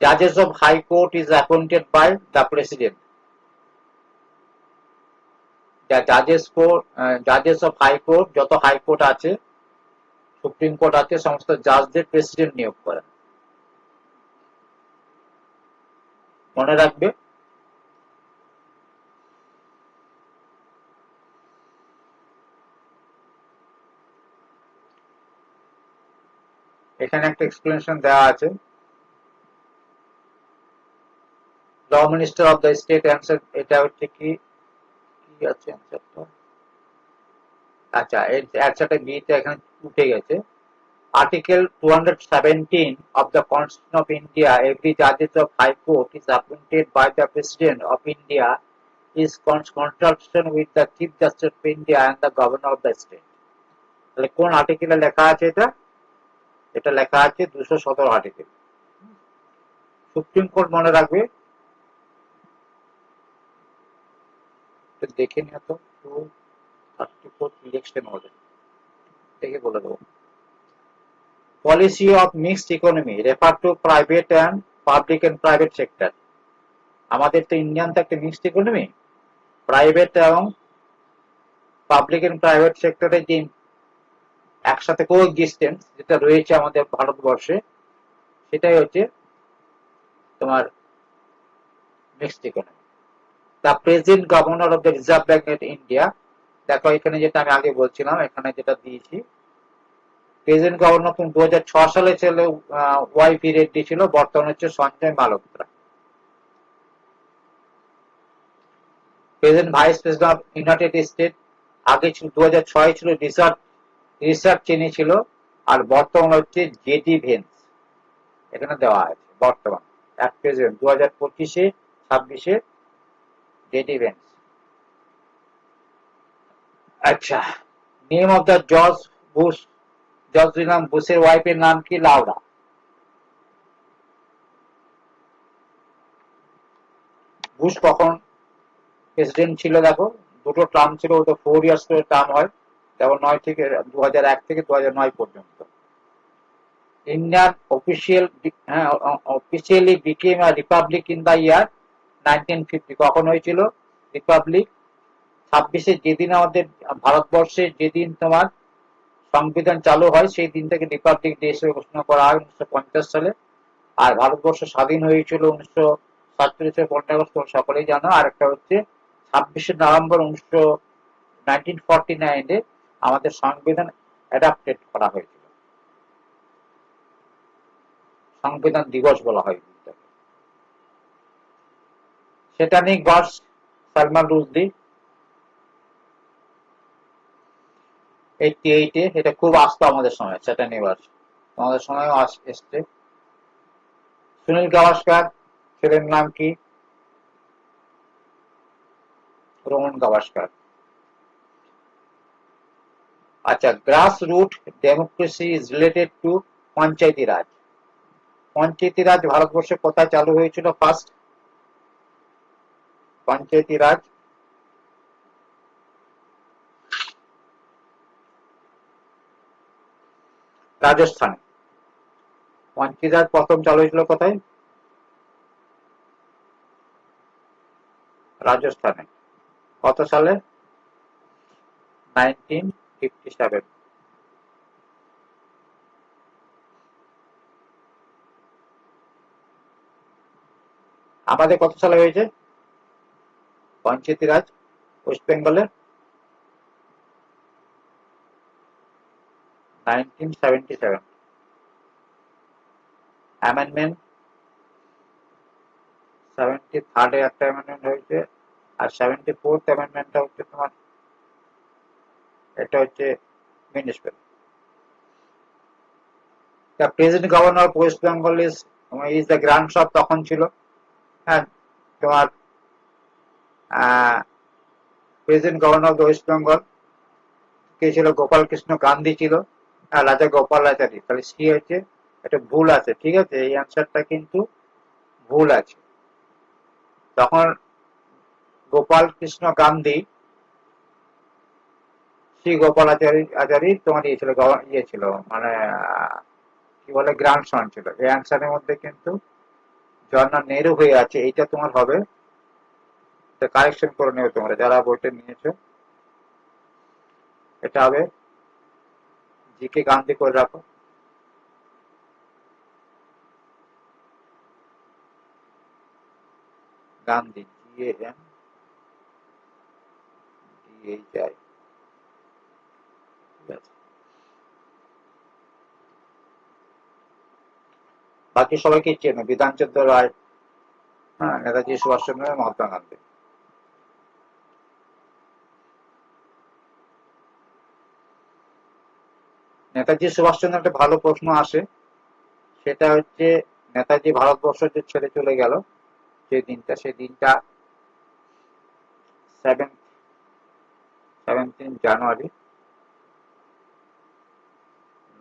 জাজেস of high court is appointed by the president. জাজেস অফ হাই কোর্ট, যত হাই কোর্ট আছে, সুপ্রিম কোর্ট আছে, সমস্ত জাজদের প্রেসিডেন্ট নিয়োগ করেন। মনে রাখবে। এখানে একটা এক্সপ্লেনেশন দেওয়া আছে। Law minister of the state answer, এটা হচ্ছে কি কি আছে অ্যান্সারটা? আচ্ছা, এর অ্যান্সারটা বিতে এখানে উঠে গেছে। Article 217 of the Constitution of India, every judges of High Court is appointed by the President of India, is consultation with the Chief Justice of India and the Governor of the state. তাহলে কোন আর্টিকেলে লেখা আছে এটা? এটা লেখা আছে 217 আর্টিকেল। সুপ্রিম কোর্ট মনে রাখবে, দেখে নিও তো, 234 ইলেকশন অর্ডার দেখে বলে দেবো। Policy of mixed economy refer to private and public and private sector. আমাদের তো ইন্ডিয়ান তো একটা মিক্সড ইকোনমি, প্রাইভেট এবং পাবলিক এন্ড প্রাইভেট সেক্টরে যে একসাথে কোএক্সিস্টেন্স যেটা রয়েছে আমাদের ভারতবর্ষে, সেটাই হচ্ছে তোমার mixed economy. The present governor of the reserve bank of India, দেখো এখানে যেটা আমি আগে বলছিলাম, এখানে যেটা দিয়েছি, প্রেজেন্ট গভর্নর 2006 সালে ছিল ওয়াইপি রেড্ডি ছিল, বর্তমানে হচ্ছে Sanjay Malhotra. Present vice president of United state, আগে ছিল 2006 ছিল রিসার্চ চেনি ছিল, আর বর্তমান হচ্ছে জেডি ভেন্স। এখানে দেওয়া আছে বর্তমান, এক প্রেসিডেন্ট 2025-26 জেডি ভেন্স। আচ্ছা, name of the George William বুশের ওয়াইফের নাম কি? লাউরা। বুশ কখন প্রেসিডেন্ট ছিল? দেখো, দুটো টার্ম ছিল, ওটা 4 ইয়ার্স করে টার্ম হয়, যেমন 2001 থেকে 2009 পর্যন্ত। Indian officially became a Republic in the year 1950। কখন হয়েছিল রিপাবলিক? 26 যেদিন আমাদের ভারতবর্ষে যেদিন তোমার সংবিধান চালু হয় সেই দিন থেকে রিপাবলিক ডে হিসেবে ঘোষণা করা হয় 1950 সালে। আর ভারতবর্ষ স্বাধীন হয়েছিল 1947 15 আগস্ট, তোমরা সকলেই জানো। আর একটা হচ্ছে 26 নভেম্বর 1949-এ আমাদের সংবিধান অ্যাডাপ্টেড করা হয়েছিল, সংবিধান দিবস বলা হয় সেটা নিয়ে। গডস সালমান রুশদি 88-এ, এটা খুব আসতো আমাদের সময়, সেটা নিয়ে আমাদের সময়ও এসছে। সুনীল গাভাস্কার ছেলের নাম কি? রোহন গাভাস্কার। আচ্ছা, grass root democracy is related to panchayati raj. Panchayati raj ভারতবর্ষে কোথায় চালু হয়েছিল ফার্স্ট? পঞ্চায়েতি রাজ রাজস্থানে। পঞ্চায়েতি রাজ প্রথম চালু হয়েছিল কোথায়? রাজস্থানে। কত সালে? 1957। আমাদের কত সালে হয়েছে পঞ্চায়েতি রাজ ওয়েস্ট বেঙ্গলে? 1977। অ্যামেন্ডমেন্ট 73 একটা অ্যামেন্ডমেন্ট হয়েছে। আর 74th অ্যামেন্ডমেন্টটা হচ্ছে তোমার, এটা হচ্ছে municipal. The present governor of West Bengal is the grandson তখন ছিল। হ্যাঁ, তোমার present governor of West Bengal কে ছিল? গোপাল কৃষ্ণ গান্ধী ছিল। হ্যাঁ, রাজা গোপালাচারী। তাহলে সি হচ্ছে, এটা ভুল আছে, ঠিক আছে, এই অ্যান্সারটা কিন্তু ভুল আছে। তখন গোপাল কৃষ্ণ গান্ধী, শ্রী গোপালাচারী তোমার ইয়ে ছিল, মানে কি বলে, গ্র্যান্ডসন ছিল। এই অ্যান্সারের মধ্যে কিন্তু জওহরলাল নেহরু হয়ে আছে, এইটা তোমার হবে, কারেকশন করে নেবে তোমরা যারা বইটা নিয়েছো। এটা হবে জিকে গান্ধী করে রাখো। গান্ধী, GANDHI। ঠিক আছে, বাকি সবাইকে চেনো, বিধানচন্দ্র রায়, হ্যাঁ, নেতাজি সুভাষচন্দ্র, মহাত্মা গান্ধী। নেতাজি সুভাষচন্দ্র একটা ভালো প্রশ্ন আসে, সেটা হচ্ছে নেতাজি ভারতবর্ষ যে ছেড়ে চলে গেল সেই দিনটা 17 জানুয়ারি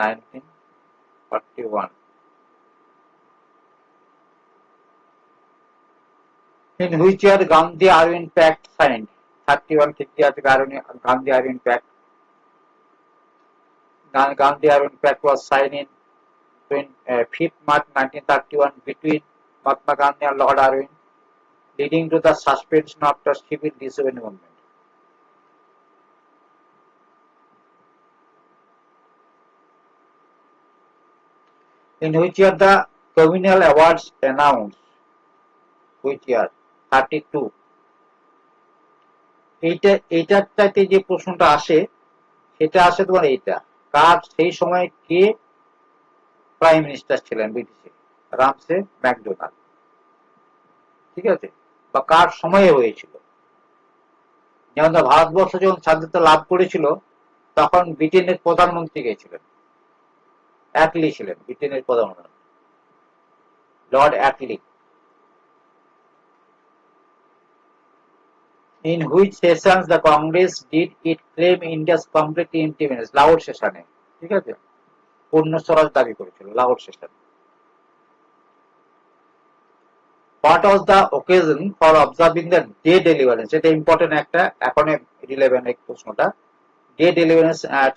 1941। In which year Gandhi Irwin Pact signed? 31 থেকে আছে Gandhi Irwin Pact. Gandhi Irwin Pact was signed in 5th March 1931 between Mahatma Gandhi and Lord Irwin, leading to the suspension of the civil disobedience movement. In which year the communal awards announced? Which year? 32। এইটার চাইতে যে প্রশ্নটা আসে সেটা আসে তোমার এইটা, কার সেই সময় কে প্রাইম মিনিস্টার ছিলেন ব্রিটিশে? রামসে ম্যাকডোনাল্ড। ঠিক আছে, বা কার সময়ে হয়েছিল? যেমন ভারতবর্ষ যখন স্বাধীনতা লাভ করেছিল তখন ব্রিটেনের প্রধানমন্ত্রী কে ছিলেন? অ্যাটলি ছিলেন ব্রিটেনের প্রধানমন্ত্রী, Lord Atlee. In which sessions the Congress did it claim India's complete independence? Lahore সেশনে, ঠিক আছে, পূর্ণ স্বরাজ দাবি করেছিল লাহোর সেশনে। What was the occasion for observing the day deliverance? এটা ইম্পর্টেন্ট একটা, এখন রিলেভেন্ট এই প্রশ্নটা। Day deliverance at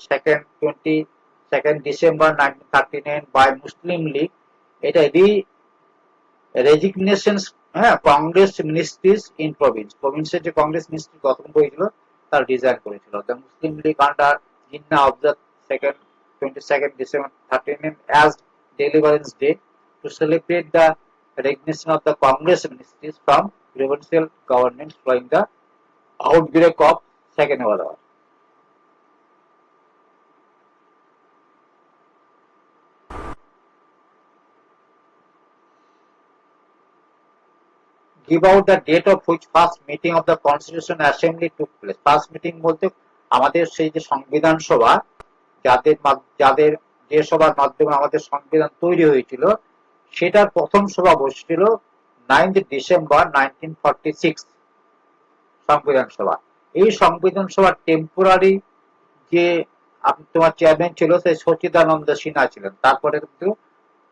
22nd December 1939 by Muslim League, এটা রেজিগনেশন, হ্যাঁ, কংগ্রেস মিনিস্ট্রিজ ইন প্রভিন্সের যে কংগ্রেস মিনিস্ট্রি গঠন করেছিল তার রিজাইন করেছিল। The Muslim League under Jinnah observe 22nd December 39 as Deliverance Day to celebrate the resignation of the Congress ministries from provincial governments following the outbreak of Second World War. Give out the date of which first meeting of the Constitution Assembly took place. First meeting বলতে আমাদের সেই যে সংবিধান সভা, যাদের যে সভার মাধ্যমে আমাদের সংবিধান তৈরি হয়েছিল, সেটার প্রথম সভা বসেছিল 9th December 1946 সংবিধান সভা। এই সংবিধান সভার টেম্পোরারি যে তোমার চেয়ারম্যান ছিল সেই সচিদানন্দ সিনহা ছিলেন। তারপরে কিন্তু,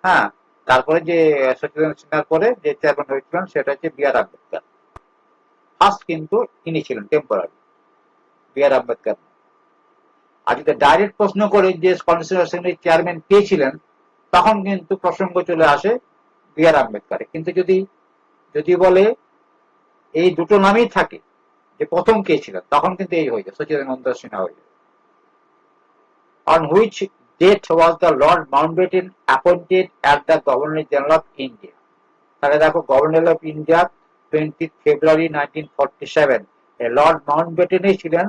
হ্যাঁ, তারপরে যে সচিদানন্দ সিনহার পরে যে চেয়ারম্যান হয়েছিলেন সেটা হচ্ছে বি আর আম্বেদকর। ফার্স্ট কিন্তু তিনি ছিলেন টেম্পোরারি, বি আর আম্বেদকর। আর যদি ডাইরেক্ট প্রশ্ন করে যে কনস্টিটিউশন অ্যাসেম্বলির চেয়ারম্যান কে ছিলেন, তখন কিন্তু প্রসঙ্গ চলে আসে বি আর আম্বেদকর। কিন্তু যদি বলে এই দুটো নামই থাকে যে প্রথম কে ছিলেন, তখন কিন্তু এই হয়ে যায় সচিদানন্দ সিনহা হয়ে যায়। On which date was the Lord Mountbatten appointed as the Governor General of India? তাহলে দেখো, governor of India 20 February 1947, lord মাউন্টব্যাটেনই ছিলেন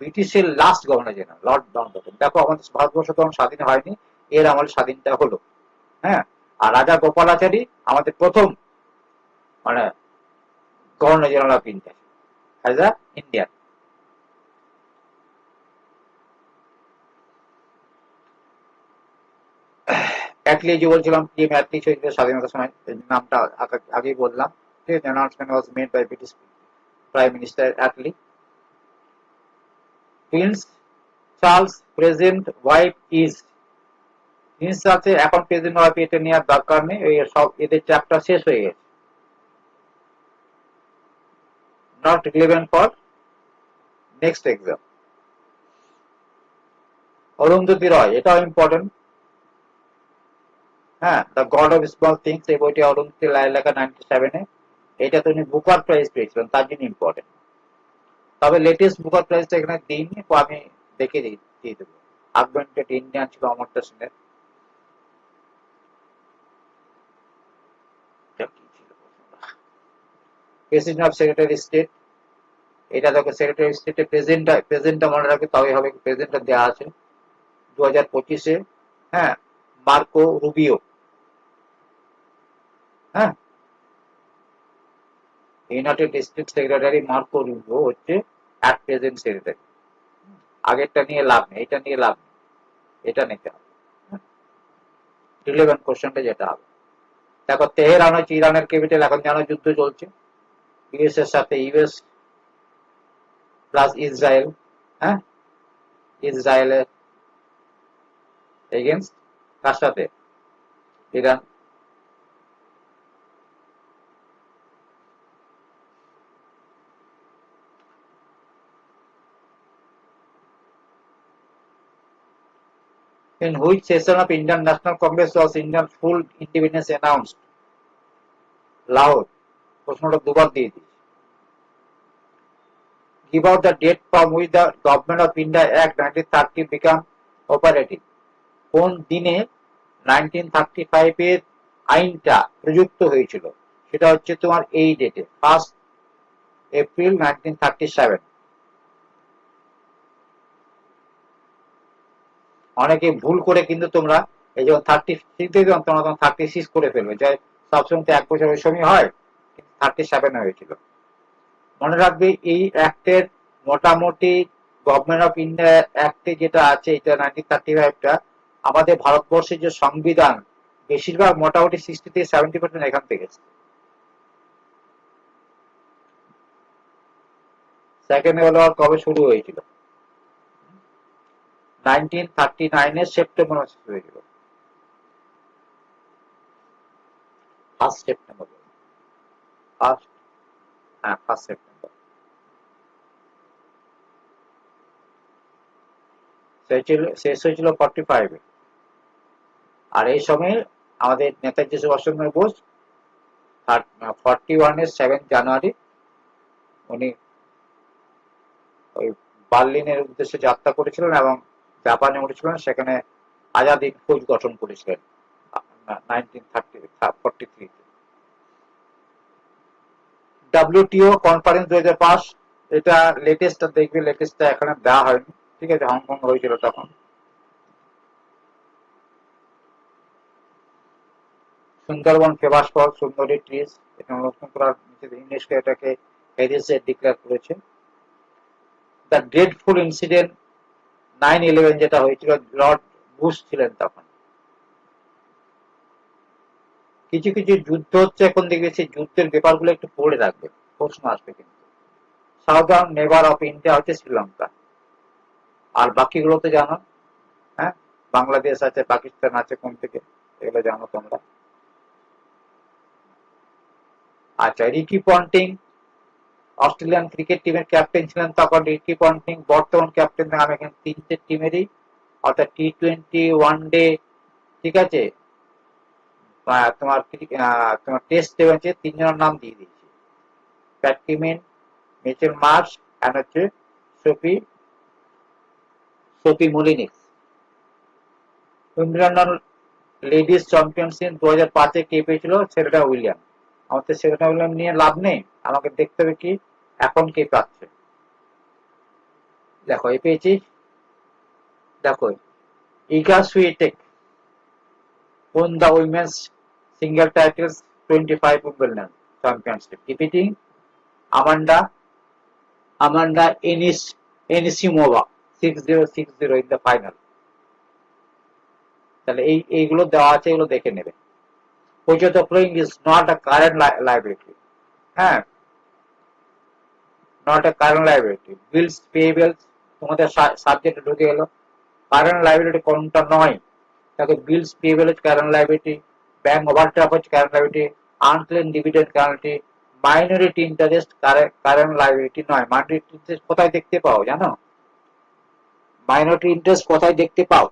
ব্রিটিশের last governor general, lord Mountbatten. দেখো, আমাদের ভারতবর্ষ তখন স্বাধীন হয়নি, এর আমাদের স্বাধীনতা হলো, হ্যাঁ। আর রাজা গোপালাচারী আমাদের প্রথম মানে governor general of India as a Indian. Atlee যে বলছিলাম, পিএম অ্যাটলি হয়েছিল স্বাধীনতার সময়, নামটা আগেই বললাম। Announcement was made by British prime minister Attlee. Prince Charles present wife is, prince চার্লসের এখন প্রেজেন্ট ওয়াইফ, এটা নেওয়ার দরকার নেই, সব এদের চ্যাপ্টার শেষ হয়ে গেছে। Not relevant for next exam. Arundhati Roy, এটাও ইম্পর্টেন্ট, হ্যাঁ, the god of small things, এই বইটি অরুন্ধতী রায় লেখা 97-এ। এটা তিনি বুকার প্রাইজ পেয়েছিলেন, তার জন্য ইম্পর্টেন্ট। তবে লেটেস্ট বুকার প্রাইজটা এখানে দিইনি, আমি দেখে দিয়ে দেবো। আগমেন্টেড ইন্ডিয়ান ছিল অমর্ত্য সেনের। প্রেসিডেন্ট অফ সেক্রেটারি স্টেট, এটা দেখো সেক্রেটারি স্টেটের প্রেজেন্টটা মনে রাখবে, তবে হবে। প্রেজেন্টটা দেওয়া আছে 2025-এ, হ্যাঁ, মার্কো রুবিও, হ্যাঁ, United state secretary Marco Rubio হচ্ছে অ্যাট প্রেজেন্ট সেক্রেটারি। আগেরটা নিয়ে লাভ নেই, এটা নিয়ে লাভ নেই, এটা নিতে হবে। রিলেভেন্ট কোশ্চেনটা যেটা হবে, দেখো তেহরান হচ্ছে ইরানের ক্যাপিটাল, এখন জানো যুদ্ধ চলছে ইউএস এর সাথে, ইউএস প্লাস ইসরায়েল, হ্যাঁ, ইসরায়েলের এগেনস্ট কার সাথে? Iran. In which session of Indian National Congress was Indian full independence announced? Lahore. প্রশ্নটা দুবার দিয়ে দিই। Give out the date from which the Government of India Act 1930 became operative. কোন দিনে 1935 এর আইনটা প্রযুক্ত হয়েছিল? সেটা হচ্ছে তোমার এই ডেটে, 1 এপ্রিল 1937। অনেকে ভুল করে কিন্তু তোমরা এই যখন 36 দিয়ে তোমরা তখন 36 করে ফেলবে, যাই সবসময় তো 1 বছর ওই সময় হয়, 37 হয়েছিল। মনে রাখবে এই অ্যাক্টের মোটামুটি গভর্নমেন্ট অফ ইন্ডিয়া অ্যাক্টে যেটা আছে, এটা 1935টা, আমাদের ভারতবর্ষের যে সংবিধান বেশিরভাগ মোটামুটি 60 থেকে 70% এখান থেকে। সেকেন্ড ওয়ার্ল্ড ওয়ার কবে শুরু হয়েছিল? 1939 সেপ্টেম্বর মাসে শুরু হয়েছিল। First September. ফার্স্ট, হ্যাঁ ফার্স্ট সেপ্টেম্বর। শেষ হয়েছিল 45-এ। আর এই সময় আমাদের নেতাজি সুভাষচন্দ্র বোস 41-এর 7 জানুয়ারি উনি ওই বার্লিনের উদ্দেশ্যে যাত্রা করেছিলেন এবং জাপানে উঠেছিলেন, সেখানে আজাদ হিন্দ ফৌজ গঠন করেছিলেন 1943। WTO কনফারেন্স 2005, এটা লেটেস্টটা দেখবে, লেটেস্টটা এখানে দেওয়া হয়নি, ঠিক আছে, হংকং হয়েছিল তখন। সুন্দরবন ফেমাস ফর সুন্দরী ট্রিজ, এটা নতুন করার ইউনেস্কো এটাকে হেরিটেজ ডিক্লেয়ার করেছে। দ্য ড্রেডফুল ইনসিডেন্ট 9/11 যেটা হয়েছিল, লর্ড বুশ ছিলেন তখন। কিছু কিছু যুদ্ধ হচ্ছে এখন, দেখবে সেই যুদ্ধের ব্যাপারগুলো একটু পড়ে রাখবে, প্রশ্ন আসবে কিন্তু। সাউদার্ন নেবার অফ ইন্ডিয়া হচ্ছে শ্রীলঙ্কা, আর বাকিগুলো তো জানো, হ্যাঁ, বাংলাদেশ আছে, পাকিস্তান আছে, কোন থেকে, এগুলো জানো তোমরা। আচ্ছা, রিকি পন্টিং অস্ট্রেলিয়ান ক্রিকেট টিমের ক্যাপ্টেন ছিলেন তখন। রিকি পন্টিং বর্তমান ক্যাপ্টেন। আমি এখানে তিনটে টিমেরই, অর্থাৎ T20, ওয়ানডে, ঠিক আছে, তোমার তোমার টেস্ট ম্যাচে তিনজনের নাম দিয়ে দিয়েছি। Pat Cummins, Mitchell Marsh, and হচ্ছে Sophie Molineux. Wimbledon ladies championship 2005-এ কে পেয়েছিল? Serena William. আমাদের সেরেনা উইলিয়াম নিয়ে লাভ নেই, আমাকে দেখতে হবে কি এখন কে পাচ্ছে। দেখো এই পেয়েছি, দেখো ইগা সুইটেক won the women's single titles 25 Wimbledon championship, defeating Amanda Anisimova 6-0, 6-0 in the final. তাহলে এইগুলো দেওয়া আছে, এগুলো দেখে নেবে। Which of the following is not a current liability? হ্যাঁ, not a current liability. Bills payables তোমাদের সাবজেক্টে ঢুকে গেল। কারেন্ট লাইবিলিটি কোনটা নয়? তাকে বিলস পেয়েবল হচ্ছে কারেন্ট লাইবিলিটি, ব্যাংক ওভারড্রাফট হচ্ছে current liability, unclaim dividend current, minority interest current liability নয়। মাইনরিটি ইন্টারেস্ট কোথায় দেখতে পাও জানো? মাইনরিটি ইন্টারেস্ট কোথায় দেখতে পাও?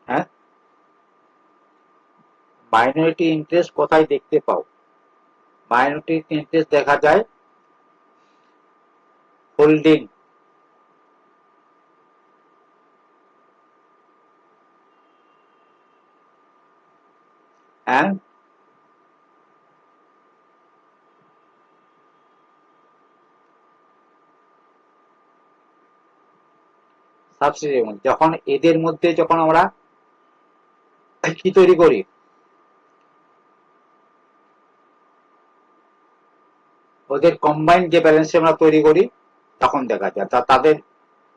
হ্যাঁ, মাইনরিটি ইন্টারেস্ট কোথায় দেখতে পাও? মাইনরিটি ইন্টারেস্ট দেখা যায় হোল্ডিং অ্যান্ড সাবসিডির মধ্যে। যখন এদের মধ্যে যখন আমরা কি তৈরি করি, ওদের কম্বাইন্ড যে ব্যালেন্স আমরা তৈরি করি, তখন দেখা যায়। তাদের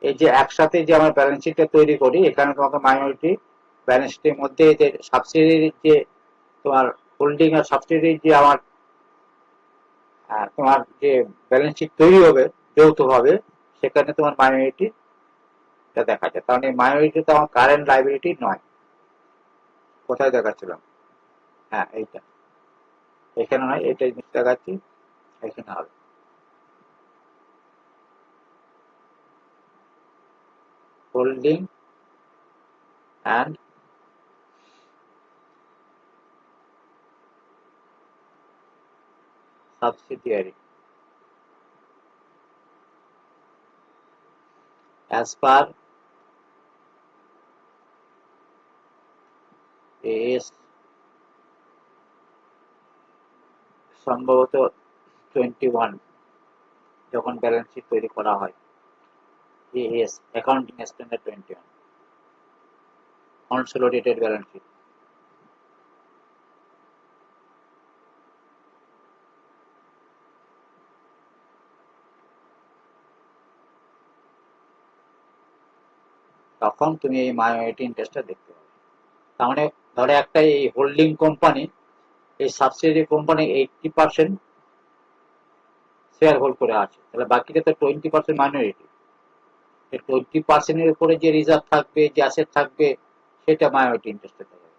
এই যে একসাথে যে আমরা ব্যালেন্স শিটটা তৈরি করি, এখানে তোমাকে মাইনরিটি ব্যালেন্স শিটের মধ্যে যে সাবসিডির যে তোমার হোল্ডিং আর সাবসিডির যে আমার তোমার যে ব্যালেন্স শিট তৈরি হবে যৌথভাবে, সেখানে তোমার মাইনরিটি দেখা যায়। কারণ এই মাইনরিটি তো আমার কারেন্ট লাইবিলিটি নয়। কোথায় দেখাচ্ছিলাম? হ্যাঁ, এইটা এখানে নয়, এইটা জিনিস দেখাচ্ছি, এখানে হবে holding and subsidiary as per AS সম্ভবত 21 যখন ব্যালেন্স শিট তৈরি করা হয়, AS accounting standard 21 consolidated balance sheet. তখন তুমি এই মাইনরিটি ইন্টারেস্টটা দেখতে পাবে। তার মানে ধরো একটা এই হোল্ডিং কোম্পানি, এই সাবসিডিয়ারি কোম্পানি 80% শেয়ার হোল্ড করে আছে, তাহলে বাকিটা তো 20% মাইনরিটি। 20% উপরে যে রিজার্ভ থাকবে, যে অ্যাসেট থাকবে, সেটা মাইনরিটি ইন্টারেস্টে থাকবে,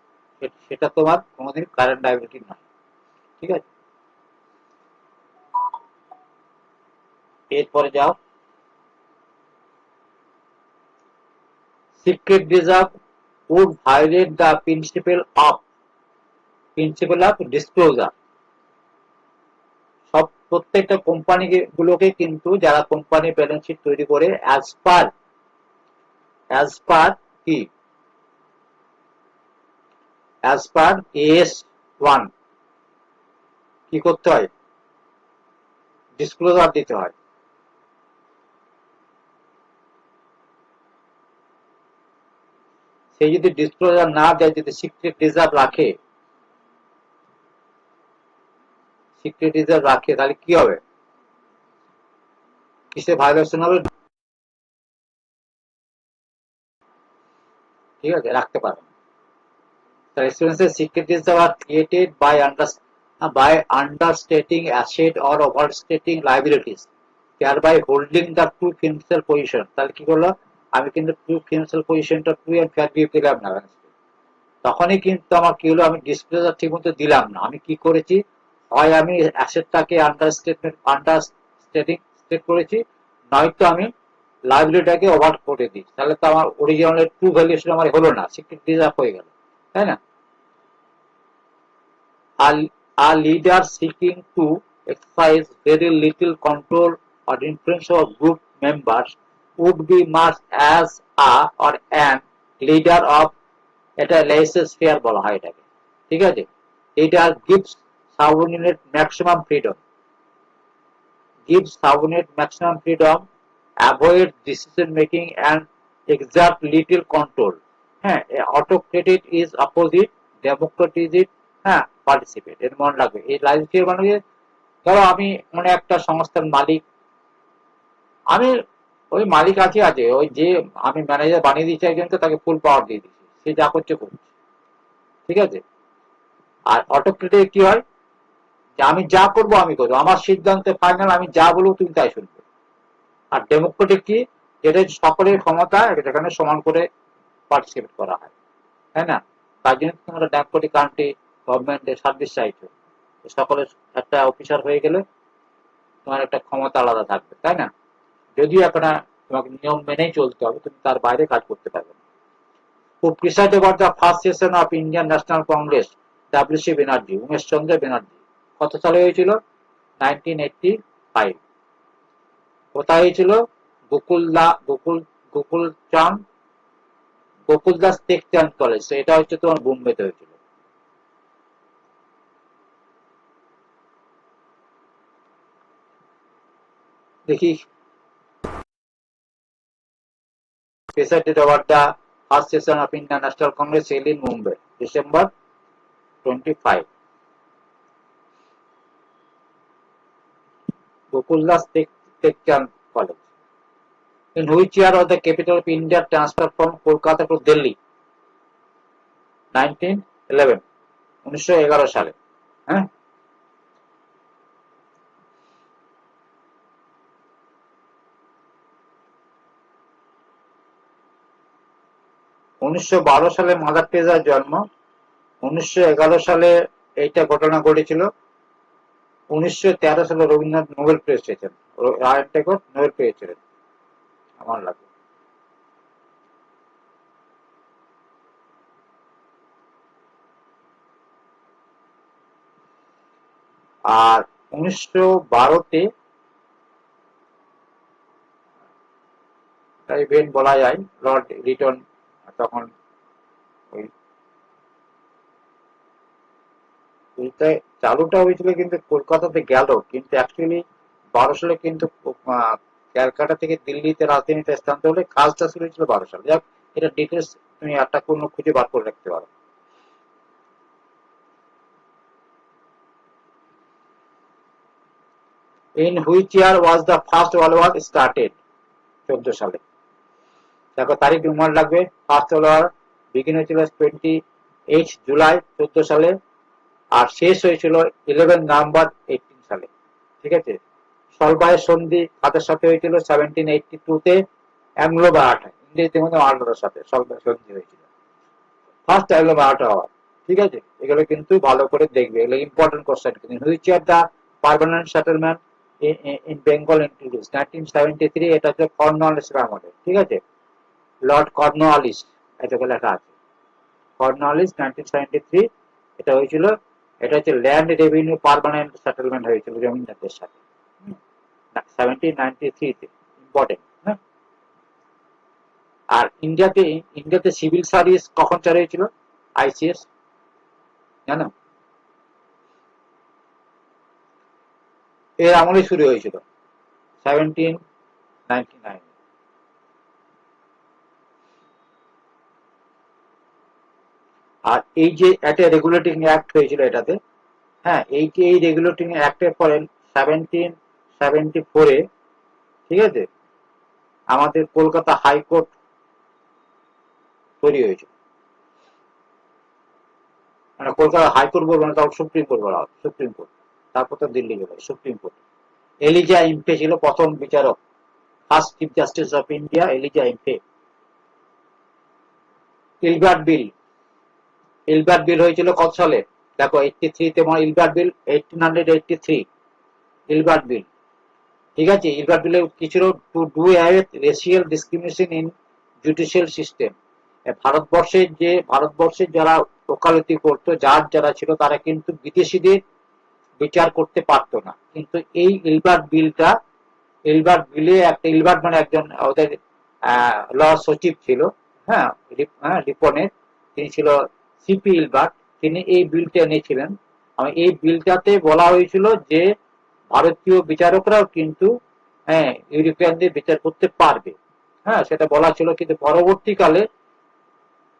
সেটা তোমার কোনোদিন কারেন্ট লায়াবিলিটি নয়। ঠিক আছে, এরপরে যাও, secret reserve would violate the principle of disclosure। প্রত্যেকটা কোম্পানি গুলোকে কিন্তু, যারা কোম্পানি ব্যালেন্স শিট তৈরি করে, as per কি, as per AS1 কি করতে হয়, ডিসক্লোজার দিতে হয়। সে যদি ডিসক্লোজার না দেয়, যদি সিক্রেট রিজার্ভ রাখে, তাহলে কি হবে, কিসে ভায়োলেশন হবে, ঠিক আছে, রাখতে পারবে। The expenses secret reserve are created by understating asset or overstating liabilities, thereby holding the true financial position। তাহলে কি করলো, আমি কিন্তু ট্রু ফিনান্সিয়াল পজিশনটা ট্রু এন্ড ফেয়ার ভিউ দিলাম না, তখনই কিন্তু আমার কি হলো, আমি ডিসক্লোজার ঠিক মতো দিলাম না। আমি কি করেছি, হয় আমি অ্যাসেটটাকে আন্ডারস্টেট করেছি, নয়তো আমি লাইবিলিটিটাকে ওভার করে দিই, তাহলে তো আমার অরিজিনাল ট্রু ভ্যালুয়েশন আমার হলো না, সিক্রেট রিজার্ভ হয়ে গেল, তাই না। A leader seeking to exercise very little control or influence over group members would be marked as a or an leader of, এটা লেসেস ফেয়ার বলা হয় এটাকে, ঠিক আছে। Leader gives subordinate maximum freedom, avoid decision making and exert little control। হ্যাঁ, autocratic is opposite, democratic is, হ্যাঁ, participate। এর মনে রাখবে, এই লাইফ ফেয়ার মানে, ধরো আমি মনে একটা সংস্থার মালিক, আমি ওই মালিক আছে ওই যে আমি ম্যানেজার বানিয়ে দিচ্ছি একজনকে, তাকে ফুল পাওয়ার দিয়ে দিচ্ছি, সে যা করছে করছে, ঠিক আছে। আর অটোক্রেটিক কি হয়, যে আমি যা করবো আমি করবো, আমার সিদ্ধান্তে ফাইনাল, আমি যা বলবো তুমি তাই শুনবে। আর ডেমোক্রেটিক কি, যেটা সকলের ক্ষমতা যেখানে সমান করে পার্টিসিপেট করা হয়, তাই না। তার জন্য তোমরা ডেমোক্রেটিক কান্ট্রি, গভর্নমেন্টের সার্ভিস চাইছো, সকলের একটা অফিসার হয়ে গেলে তোমার একটা ক্ষমতা আলাদা থাকবে, তাই না। যদিও এখন তোমাকে নিয়ম মেনেই চলতে হবে, তুমি তার বাইরে কাজ করতে পারবে না। Who presided over the first session of Indian National Congress, WC Banerjee, Umesh চন্দ্র ব্যানার্জি। কত সালে হয়েছিল, 1985। কোথায় হয়েছিল, গোকুলদাস টেকচাঁদ কলেজ, এটা হচ্ছে তোমার বোম্বেতে হয়েছিল। দেখি, presided over the first session of Indian National Congress held in Mumbai, December 25। Gokuldas Techchand College. In which year was the capital of India transferred from Kolkata to Delhi? 1911, 1911 সালে। হ্যাঁ, 1912 সালে মাদার টেরেসার জন্ম, 1911 সালে এইটা ঘটনা ঘটেছিল, 1913 সালে রবীন্দ্রনাথ নোবেল প্রাইজ পেয়েছেন, রবীন্দ্রনাথ ঠাকুর নোবেল পেয়েছিলেন, আমার লাগে। আর 1912-তে ইভেন্ট বলা যায়, লর্ড রিটন তখন ওই চালুটা হয়েছিল, কিন্তু কলকাতাতে গেল, কিন্তু অ্যাকচুয়ালি 12 সালে কিন্তু ক্যালকাটা থেকে দিল্লিতে রাজধানীতে স্থানান্তর হলে কাজটা শুরু হয়েছিল 12 সালে। যাক, এটা ডিটেলস তুমি একটা কোন খুঁজে বার করে রাখতে পারো। In which year was the first World War started? 14 সালে। দেখো তারিখ মনে রাখবে, ফার্স্ট ওয়ার্ল্ড ওয়ার বিগিন হয়েছিল 28 জুলাই 14 সালে, আর শেষ হয়েছিল 11 নভেম্বর 18 সালে, ঠিক আছে। সলবায় সন্ধি কাদের সাথে হয়েছিল 1782 অ্যাংলো মারাঠা, ইংরেজদের মধ্যে মারাঠার সাথে সলবায় সন্ধি হয়েছিল, ফার্স্ট অ্যাংলো মারাঠা হওয়া। ঠিক আছে, এগুলো কিন্তু ভালো করে দেখবে, এগুলো ইম্পর্টেন্ট কোশ্চেন। কিন্তু which of the permanent settlement in Bengal introduce 1973, এটা হচ্ছে কর্নওয়ালিসের আমলে। ঠিক আছে, লর্ড কর্নওয়ালিস, এটাকে লেখা আছে কর্নওয়ালিস 1973, এটা হয়েছিল, এটা হচ্ছে ল্যান্ড রেভিনিউ পার্মানেন্ট সেটেলমেন্ট হয়েছিল জমিদারদের সাথে 1793 তে, ইম্পর্টেন্ট। হ্যাঁ, আর ইন্ডিয়াতে সিভিল সার্ভিস কখন চালু হয়েছিল, আইসিএস, জানো? এর আমলে শুরু হয়েছিল 1799। আর এই যে একটা রেগুলেটিং অ্যাক্ট হয়েছিল এটাতে, হ্যাঁ, এই রেগুলেটিং অ্যাক্টের পরে 1774-এ, ঠিক আছে, আমাদের কলকাতা হাইকোর্ট তৈরি হয়েছিল। মানে কলকাতা হাইকোর্ট বলবো না, তখন সুপ্রিম কোর্ট বলা হতো, সুপ্রিম কোর্ট, তারপর তো দিল্লি গেল সুপ্রিম কোর্ট। এলিজা ইম্পে ছিল প্রথম বিচারক, first chief justice of India, Eliza Impey. Ilbert bill, Ilbert বিল হয়েছিল কত সালে, দেখো 83 তে, ইলবার্ট বিল 1883, ইলবার্ট বিল। ঠিক আছে, ইলবার্ট বিলে কি ছিল, to do away racial discrimination in judicial system. ভারতবর্ষের যারা ওকালতি করতো, যারা ছিল, তারা কিন্তু বিদেশিদের বিচার করতে পারতো না। কিন্তু এই ইলবার্ট বিলে একটা, ইলবার্ট মানে একজন ওদের ল সচিব ছিল, হ্যাঁ, রিপনের, তিনি ছিল সিপি ইলবার্ট, তিনি এই বিলটা এনেছিলেন। এই বিলটাতে বলা হয়েছিল যে ভারতীয় বিচারকরাও কিন্তু, হ্যাঁ, ইউরোপিয়ানদের বিচার করতে পারবে। হ্যাঁ, সেটা বলা ছিল, কিন্তু পরবর্তীকালে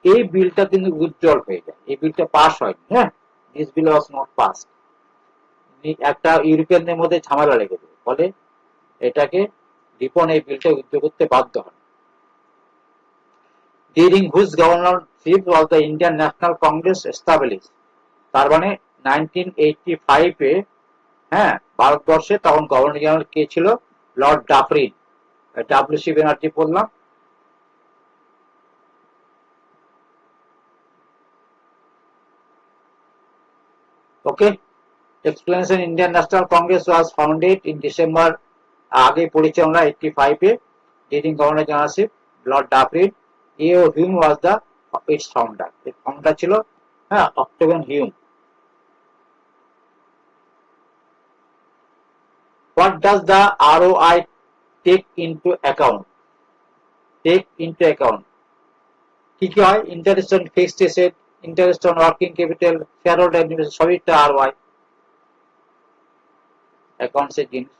এই বিলটা কিন্তু উজ্জ্বল হয়ে যায়, এই বিলটা পাস হয়নি। হ্যাঁ, this bill was not pass, একটা ইউরোপিয়ানদের মধ্যে ঝামেলা লেগে যাবে, ফলে এটাকে রিপন এই বিলটা উদ্যোগ করতে বাধ্য হন। During which governorship was the Indian national Congress establish, তার মানে 1985-এ, হ্যাঁ, ভারতবর্ষে তখন গভর্নর জেনারেল কে ছিল, লর্ড ডাফরিন। ডব্লিউসি ব্যানার্জি বললাম। ওকে, explanation, Indian National Congress was founded in December, আগে পড়েছি আমরা 85-এ, during governor generalship Lord Dufferin, A.O. Hume was the its founder, এর ফাউন্ডার ছিল, হ্যাঁ, Octavian Hume. What does the ROI take into account? Take into account কি কি হয়, interest on fixed asset, interest on working capital, share holder investment, সবই একটা ROI অ্যাকাউন্টসের জিনিস।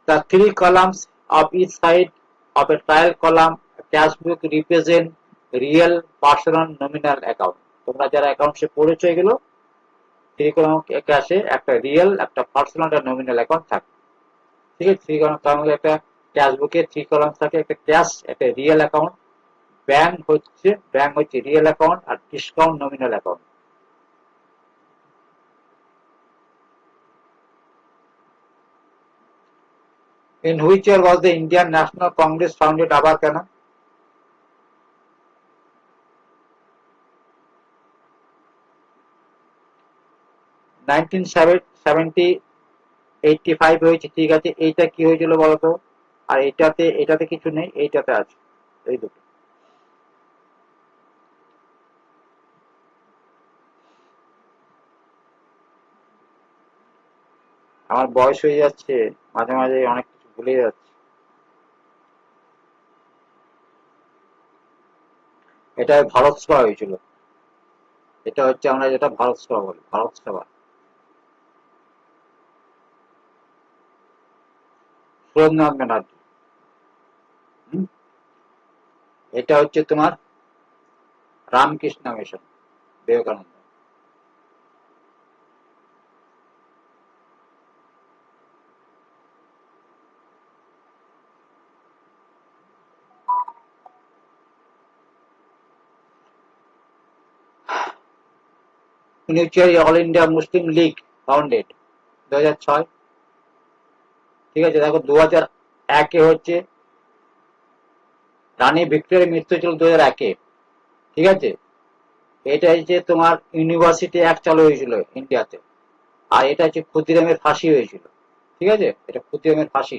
The three columns of each side of a trial column cash book represent real, personal, nominal account. তোমরা যারা অ্যাকাউন্টসে পড়েছো এগুলো, থ্রি কলাম ক্যাশে একটা রিয়েল, একটা পার্সোনাল, একটা নমিনাল অ্যাকাউন্ট থাকে। ঠিক আছে, থ্রি কলাম, তার মধ্যে একটা ক্যাশ বুকে থ্রি কলাম থাকে, একটা ক্যাশ, একটা রিয়েল অ্যাকাউন্ট, ব্যাংক হচ্ছে রিয়েল অ্যাকাউন্ট, আর discount nominal account. In which year was the Indian National Congress founded? আবার কেন? 1985 হয়েছে, ঠিক আছে। এইটা কি হয়েছিল বলতো? আর এটাতে কিছু নেই, এইটাতে আছে, এই দুটো। আমার বয়স হয়ে যাচ্ছে, মাঝে মাঝে অনেক কিছু ভুলে যাচ্ছে। এটা ভারত সভা হয়েছিল, এটা হচ্ছে আমরা যেটা ভারত সভা বলি, ভারত সভা। সুরেন্দ্রনাথ ব্যানার্জি। এটা হচ্ছে তোমার Ramakrishna mission, Vivekananda. In which year All India Muslim League founded? 2006। ঠিক আছে, দেখো 2001 হচ্ছে রানী ভিক্টোরিয়ার মৃত্যু ছিল 2001। ঠিক আছে, এটা হচ্ছে তোমার ইউনিভার্সিটি অ্যাক্ট চালু হয়েছিল ইন্ডিয়াতে। আর এটা হচ্ছে ক্ষুদিরামের ফাঁসি হয়েছিল। ঠিক আছে, এটা ক্ষুদিরামের ফাঁসি।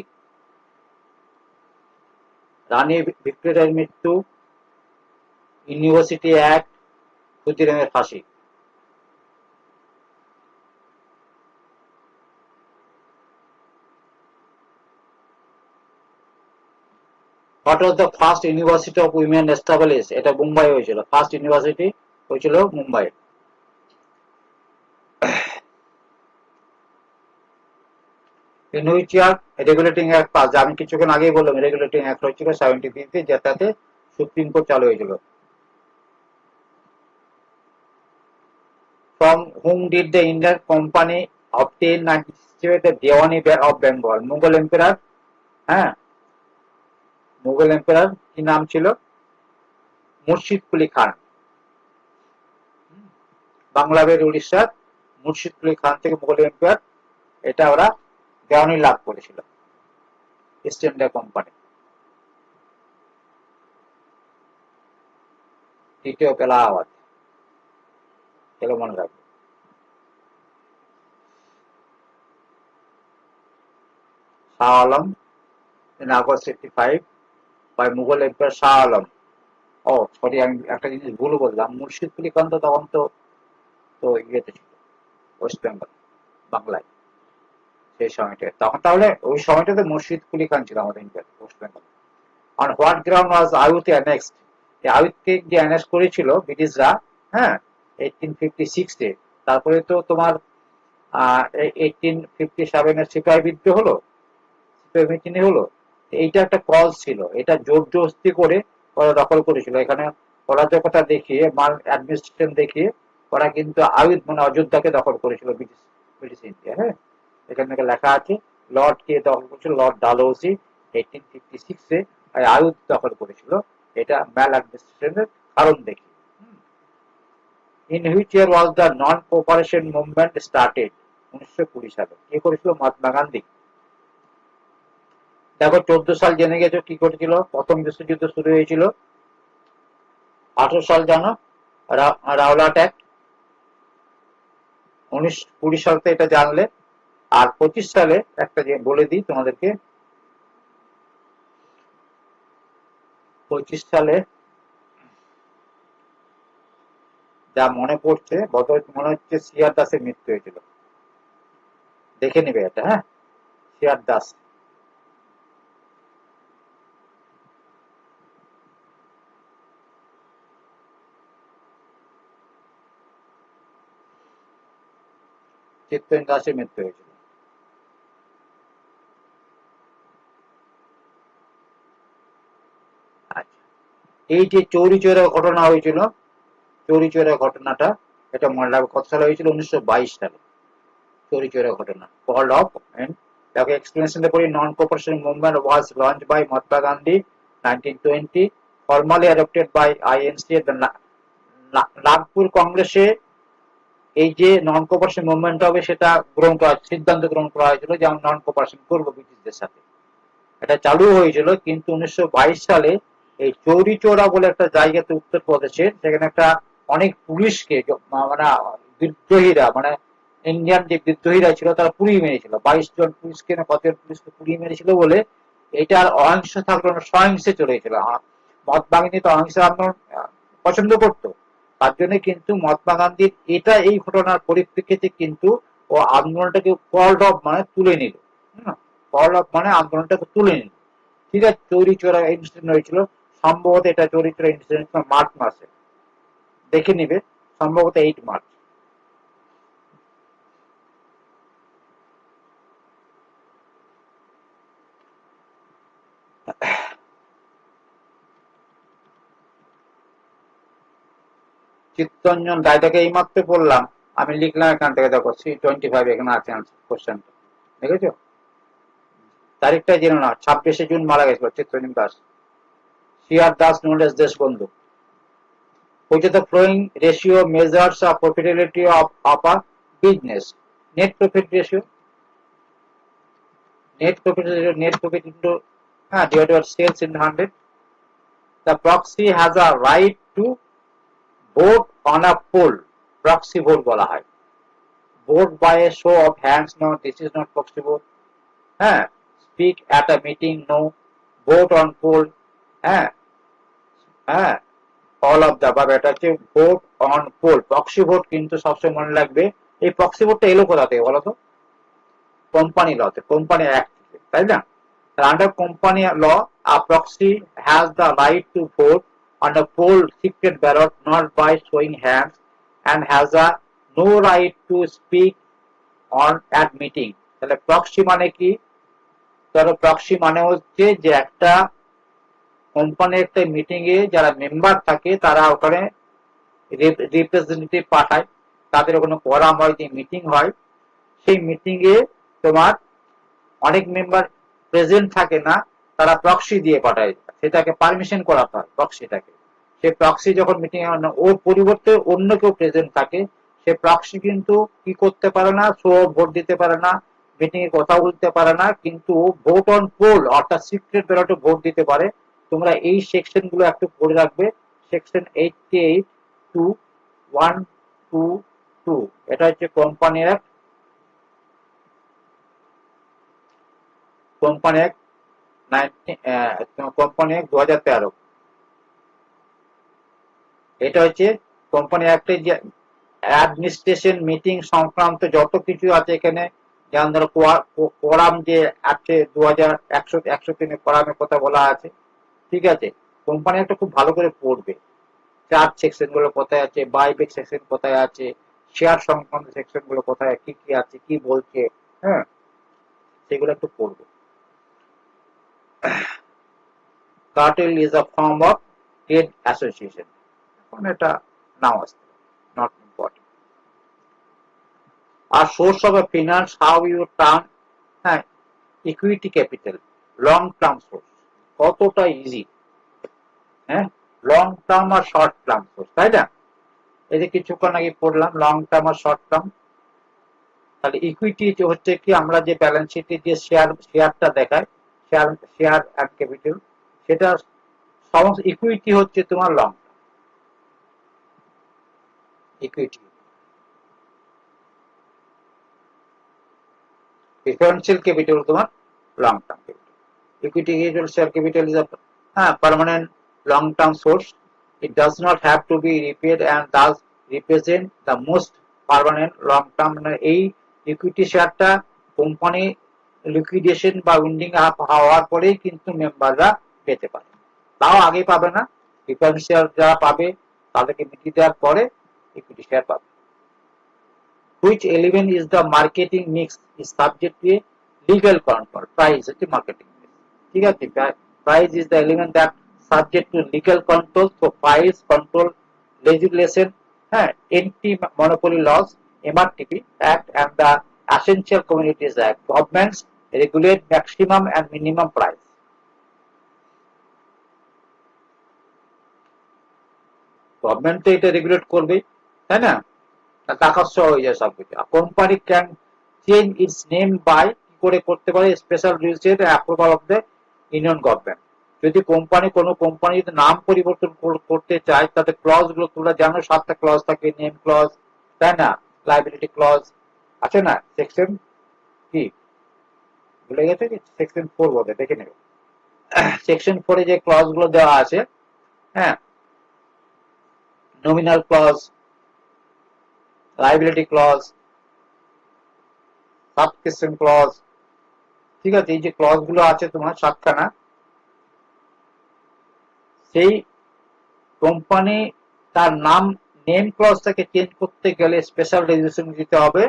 রানী ভিক্টোরিয়ার মৃত্যু, ইউনিভার্সিটি অ্যাক্ট, ক্ষুদিরামের ফাঁসি। What was the first university of women establish? এটা মুম্বাই হয়েছিল, ফার্স্ট ইউনিভার্সিটি হয়েছিল Mumbai. In which year regulating act pass? আমি কিছুক্ষণ আগেই বললাম রেগুলেটিং অ্যাক্ট হয়েছিল 73-তে, যেটাতে সুপ্রিম কোর্ট চালু হয়েছিল। From whom did the Indian company obtain 1967 the দেওয়ানি অফ বেঙ্গল? মুঘল এম্পায়ার। হ্যাঁ, মুঘল এম্পায়ার কি নাম ছিল? মুর্শিদ কুলি খান। বাংলাদেশ উড়িষ্যার মুর্শিদ কুলি খান থেকে মুঘল এম্পায়ার এটা ওরা দেওয়ানি লাভ করেছিল ইস্ট ইন্ডিয়া কোম্পানি। দ্বিতীয় এলাহাবাদ, এগুলো মনে রাখবে। Shah Alam in August 85 by Mughal empire Shah Alam. Oh sorry, আমি একটা জিনিস ভুল বললাম, মুর্শিদ কুলি খান তো তখন তো তো ইয়েতে ছিল ওয়েস্ট বেঙ্গল, বাংলায় সেই সময়টা। তখন তাহলে ওই সময়টাতে মুর্শিদ কুলি খান ছিল আমাদের ইন্ডিয়ার West Bengal. On what ground was Oudh annexed? আয়ুথকে যে অ্যানেক্স করেছিল ব্রিটিশরা, হ্যাঁ, 1856-এ। তারপরে তো তোমার 1857-এর সিপাহী বিদ্রোহ হলো, সিপাহী মিটিনি হলো। এইটা একটা কজ ছিল, এটা জোর জবস্তি করে ওরা দখল করেছিল। এখানে অরাজকতা দেখিয়ে, মাল অ্যাডমিনিস্ট্রেশন দেখিয়ে ওরা কিন্তু আয়ুধ মানে অযোধ্যাকে দখল করেছিল ব্রিটিশ ব্রিটিশ ইন্ডিয়া। হ্যাঁ, এখান থেকে লেখা আছে লর্ড কে দখল করেছিল, লর্ড ডালহৌসি 1856-এ আয়ুধ দখল করেছিল। এটা ম্যাল অ্যাডমিনিস্ট্রেশনের কারণ দেখি। In which year was the non cooperation movement started? 1920 সালে। কে করেছিল? মহাত্মা গান্ধী। দেখো 14 সাল জেনে গেছো কি করেছিল? প্রথম বিশ্বযুদ্ধ শুরু হয়েছিল। 18 সাল জানো রাওলাট অ্যাক্ট। 19-20 সালতে এটা জানলে। আর 25 সালে একটা যে বলে দিই তোমাদেরকে, 25 সালে যা মনে পড়ছে, মনে হচ্ছে সিআর দাসের মৃত্যু হয়েছিল। দেখে নিবে এটা, হ্যাঁ, সিআর দাস। চিত্তরঞ্জন দাসের মৃত্যু হয়েছিল। আচ্ছা, এই যে চৌরি চৌরা ঘটনা হয়েছিল, চৌরি চৌরা ঘটনাটা এটা মনে রাখবে কত সালে হয়েছিল? 1922 সালে চৌরি চৌরা ঘটনা। কল্ড অফ এন্ড দেখো এক্সপ্লেনেশন পড়ি, non cooperation movement was launch by Mahatma Gandhi 1920, formally adopted by INC. Nagpur কংগ্রেসে এই যে নন কোঅপারেশন মুভমেন্ট হবে সেটা গ্রহণ করা, সিদ্ধান্ত গ্রহণ করা হয়েছিল যে আমরা নন কোঅপারেশন করবো ব্রিটিশদের সাথে। এটা চালু হয়েছিল, কিন্তু 1922 সালে এই চৌরি চৌরা বলে একটা জায়গাতে উত্তরপ্রদেশে, সেখানে একটা অনেক পুলিশকে মানে বিদ্রোহীরা, মানে ইন্ডিয়ান যে বিদ্রোহীরা ছিল তারা পুড়িয়ে মেরেছিল। 22 জন পুলিশকে না কতজন পুলিশকে পুড়িয়ে মেরেছিল বলে এটা আর অহিংস থাকলো না, সহিংসে চলে গেছিল। মহাত্মা গান্ধী তো অহিংসা আন্দোলন পছন্দ করতো, তার জন্য কিন্তু মহাত্মা গান্ধীর এটা এই ঘটনার পরিপ্রেক্ষিতে কিন্তু ও আন্দোলনটাকে কল্ড অফ মানে তুলে নিল। কল অফ মানে আন্দোলনটাকে তুলে নিল। ঠিক আছে, চৌরি চৌরা ইনসিডেন্ট হয়েছিল, সম্ভবত এটা চৌরি চৌরা ইনসিডেন্ট মার্চ মাসে, দেখে নিবে, সম্ভবত 8 মার্চ। চিত্তরঞ্জন রায়টাকে এইমাত্র বললাম, আমি লিখলাম এখান থেকে, দেখো C25 এখানে আছে কোশ্চেনটা, দেখেছো? তারিখটা জেনে না, 26শে জুন মারা গেছিল Chittaranjan Das. CR Das known as Deshbandhu. Which is the following ratio measures of profitability of a business? Net profit ratio. net profit is net profit into divided by sales in 100. The proxy has a right to vote on a poll. Proxy vote bola hai. Vote by a show of hands. No, this is not proxy vote. Speak at a meeting. No. Vote on poll. All of the above. এটা হচ্ছে vote on poll. Proxy vote কিন্তু সবসময় মনে রাখবে। এই proxy vote টা এলো কোথা থেকে বলো তো? কোম্পানি লতে, কোম্পানি অ্যাক্ট, তাই না? Under company law, a proxy has the right to vote on a poll secret ballot not by showing hands and has a no right to speak on at meeting. তাহলে proxy মানে কি? তাহলে proxy মানে হচ্ছে যে একটা কোম্পানির একটা মিটিং এ যারা মেম্বার থাকে তারা ওখানে রিপ্রেজেন্টেটিভ পাঠায়, তাদের ওখানে কোরাম হয়, যে মিটিং হয়, সেই মিটিং এ তোমার অনেক মেম্বার প্রেজেন্ট থাকে না, তারা প্রক্সি দিয়ে পাঠায়, সেটাকে পারমিশন করাতে হয় প্রক্সিটাকে। সে প্রক্সি যখন মিটিং এ ওর পরিবর্তে অন্য কেউ প্রেজেন্ট থাকে, সে প্রক্সি কিন্তু কি করতে পারে না, ভোট দিতে পারে না, মিটিং এ কথা বলতে পারে না, কিন্তু ভোট অন পোল অর্থাৎ সিক্রেট ব্যালটে ভোট দিতে পারে। তোমরা এই সেকশন গুলো একটু পড়ে রাখবে, সেকশন 88(2)(1)(2)(2, এটা হচ্ছে কোম্পানি অ্যাক্ট, কোম্পানি অ্যাক্ট 2013। এটা হচ্ছে কোম্পানি অ্যাক্টের যে অ্যাডমিনিস্ট্রেশন মিটিং সংক্রান্ত যত কিছু আছে এখানে, যেমন ধরো কোরাম যে আছে 2103 কোরামের কথা বলা আছে, ঠিক আছে? কোম্পানি একটা খুব ভালো করে পড়বে, চার্জ সেকশন গুলো কোথায় আছে, বাইব্যাক সেকশন কোথায় আছে, শেয়ার সংক্রান্ত সেকশন গুলো কোথায়, কি কি আছে, কি বলছে, সেগুলো একটু পড়বে। Cartel is a form of trade association. এখন এটা নাও আসতে, not important. A source of a finance, how you turn equity capital, long term source, কতটা ইজি, লং টার্ম আর শর্ট টার্ম সোর্স, তাই না? এই যে কিছুক্ষণ আগে পড়লাম লং টার্ম আর শর্ট টার্ম। তাহলে ইকুইটি হচ্ছে কি, আমরা যে ব্যালেন্স শিটে যে শেয়ারটা দেখায়, শেয়ার অ্যান্ড ক্যাপিটাল, সেটা সমস্ত ইকুইটি হচ্ছে তোমার long term equity. Preferential capital তোমার long term capital. Equity share capital is a permanent long term source. It does not have to be repaid and thus represent the most permanent long term. এই ইকুইটি শেয়ারটা কোম্পানি লিকুইডেশন বা উইন্ডিং আপ হওয়ার পরেই কিন্তু মেম্বাররা পেতে পারে, তাও আগে পাবে না। প্রিফারেন্সিয়াল যারা পাবে তাদেরকে মিটিয়ে দেওয়ার পরে ইকুইটি শেয়ার পাবে। Which element is the marketing mix is subject to a legal control. Price হচ্ছে মার্কেটিং মিক্স, ঠিক আছে? Price is the element that subject to legal control. So price control legislation, anti-monopoly laws, MRTP Act and the Essential Communities Act. Governments regulate maximum and minimum price. Government তো এটা রেগুলেট করবে, তাই না? টাকা হয়ে যায় সবকিছু। Company can change its name by, কি করে করতে পারে, স্পেশাল রুলসের approval of the union government. যদি কোনো কোম্পানি যদি নাম পরিবর্তন করতে চায়, তাদের ক্লজ গুলো তোমরা জানো, 7টা ক্লজ থাকে, নেম ক্লজ, তাই না, লাইবিলিটি ক্লজ আছে না, সেকশন কি ভুলে গেছে, সেকশন 4 বলে, দেখে নেবে। সেকশন 4 যে ক্লজ গুলো দেওয়া আছে, nominal clause, liability clause, subscription clause, ঠিক আছে? এই যে ক্লজ গুলো আছে তোমার 7খানা, সেই কোম্পানি তার নাম নেম ক্লজটাকে চেঞ্জ করতে গেলে স্পেশাল রেজুলেশন দিতে হবে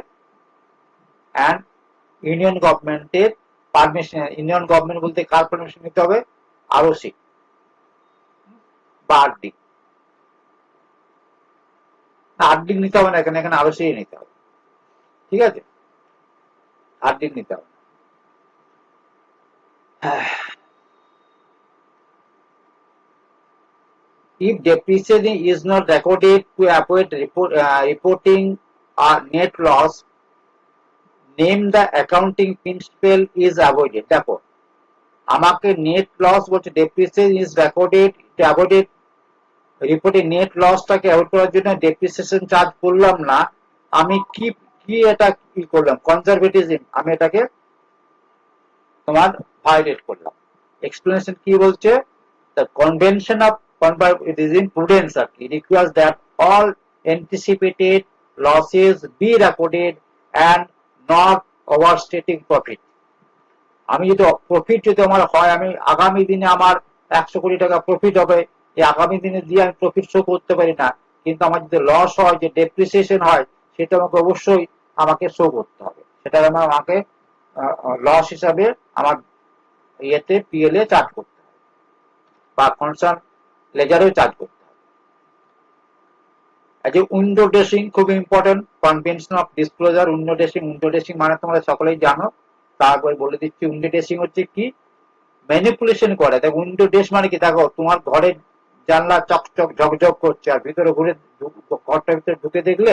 এন্ড ইউনিয়ন গভর্নমেন্টের পারমিশন। ইউনিয়ন গভর্নমেন্ট বলতে কার পারমিশন নিতে হবে? আরওসি বা আরডি। আরডি নিতে হবে না, এখানে আরওসি নিতে হবে, ঠিক আছে? আরডি নিতে হবে। If depreciation is not recorded to avoid reporting a net loss, name the accounting principal is avoided. দেখো আমাকে নেট লস বলছে, ডেপ্রিসিয়েশন ইজ রেকর্ডেড, অ্যাভয়েডেড, রিপোর্টে নেট লসটাকে অ্যাভয়েড করার জন্য ডেপ্রিসিয়েশন চার্জ করলাম না, আমি কি কি এটা কি করলাম, কনজারভেটিজম, আমি এটাকে তোমার ভায়োলেট করলাম। এক্সপ্লেনেশন কি বলছে, the convention of conservatism prudence requires that all anticipated losses be recorded and not overstating profit। আমি যদি প্রফিট যদি আমার হয়, আমি আগামী দিনে আমার 100 কোটি টাকা প্রফিট হবে, এই আগামী দিনে দিয়ে আমি প্রফিট শো করতে পারি না, কিন্তু আমার যদি লস হয়, যে ডেপ্রিসিয়েশন হয়, সেটা আমাকে অবশ্যই আমাকে শো করতে হবে, সেটা আমাকে লস হিসাবে আমার ইয়েতে পিএল এ চার্জ করতে হবে বা কনসার্ন লেজারেও চার্জ করতে হবে। এই যে উইন্ডো ড্রেসিং খুব important, convention of disclosure. Window dressing মানে তোমরা সকলেই জানো, তারপর বলে দিচ্ছি। উইন্ডো ড্রেসিং হচ্ছে কি, ম্যানিপুলেশন করে। দেখো উইন্ডো ড্রেস মানে কি, দেখো তোমার ঘরের জানলা চকচক ঝকঝক করছে, আর ভিতরে ঘুরে ঘরটার ভিতরে ঢুকে দেখলে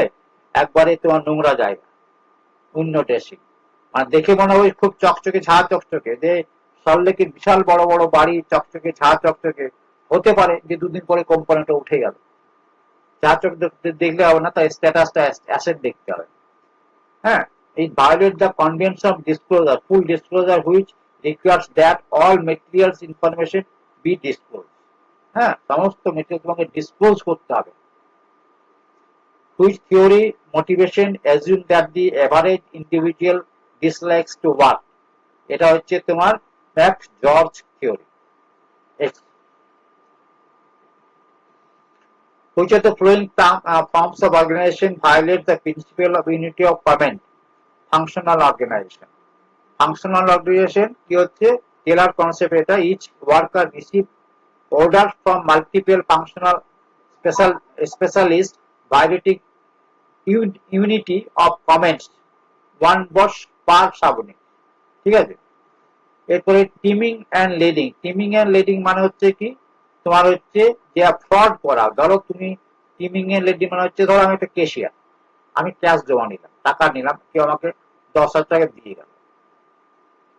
একবারে তোমার নোংরা জায়গা। উইন্ডো ড্রেসিং মানে দেখে মনে হয় খুব চকচকে ঝাঁ চকচকে, যে সল্লেকের বিশাল বড় বড় বাড়ি চকচকে ঝাঁ চকচকে, হতে পারে যে দুদিন পরে কোম্পানিটা উঠে গেল, ঝাঁ চকচকে দেখলে হবে না, তাই স্ট্যাটাসটা অ্যাসেট দেখতে হবে। হ্যাঁ, এই violate the convention of disclosure, full disclosure which requires that all materials information be disclose. হ্যাঁ, সমস্ত মেটেরিয়াল তোমাকে ডিসক্লোজ করতে হবে। Which theory motivation assume that the average individual dislikes to work? এটা হচ্ছে তোমার max George theory. Which of the following forms of organization violate the principle of unity of payment? Functional organization. Functional organization কি হচ্ছে, টেলার কনসেপ্ট এটা। Each worker receive orders from multiple functional specialists violating unity of comments, one boss per subunit। ঠিক আছে, এরপরে টিমিং অ্যান্ড লিডিং। টিমিং অ্যান্ড লিডিং মানে হচ্ছে কি, তোমার হচ্ছে যে ফ্রড করা। ধরো তুমি টিমিং এন্ড লিডিং মানে হচ্ছে, ধরো আমি একটা কেশিয়ার, আমি ক্যাশ জমা নিলাম, টাকা নিলাম, কেউ আমাকে 10,000 টাকা দিয়ে গেল।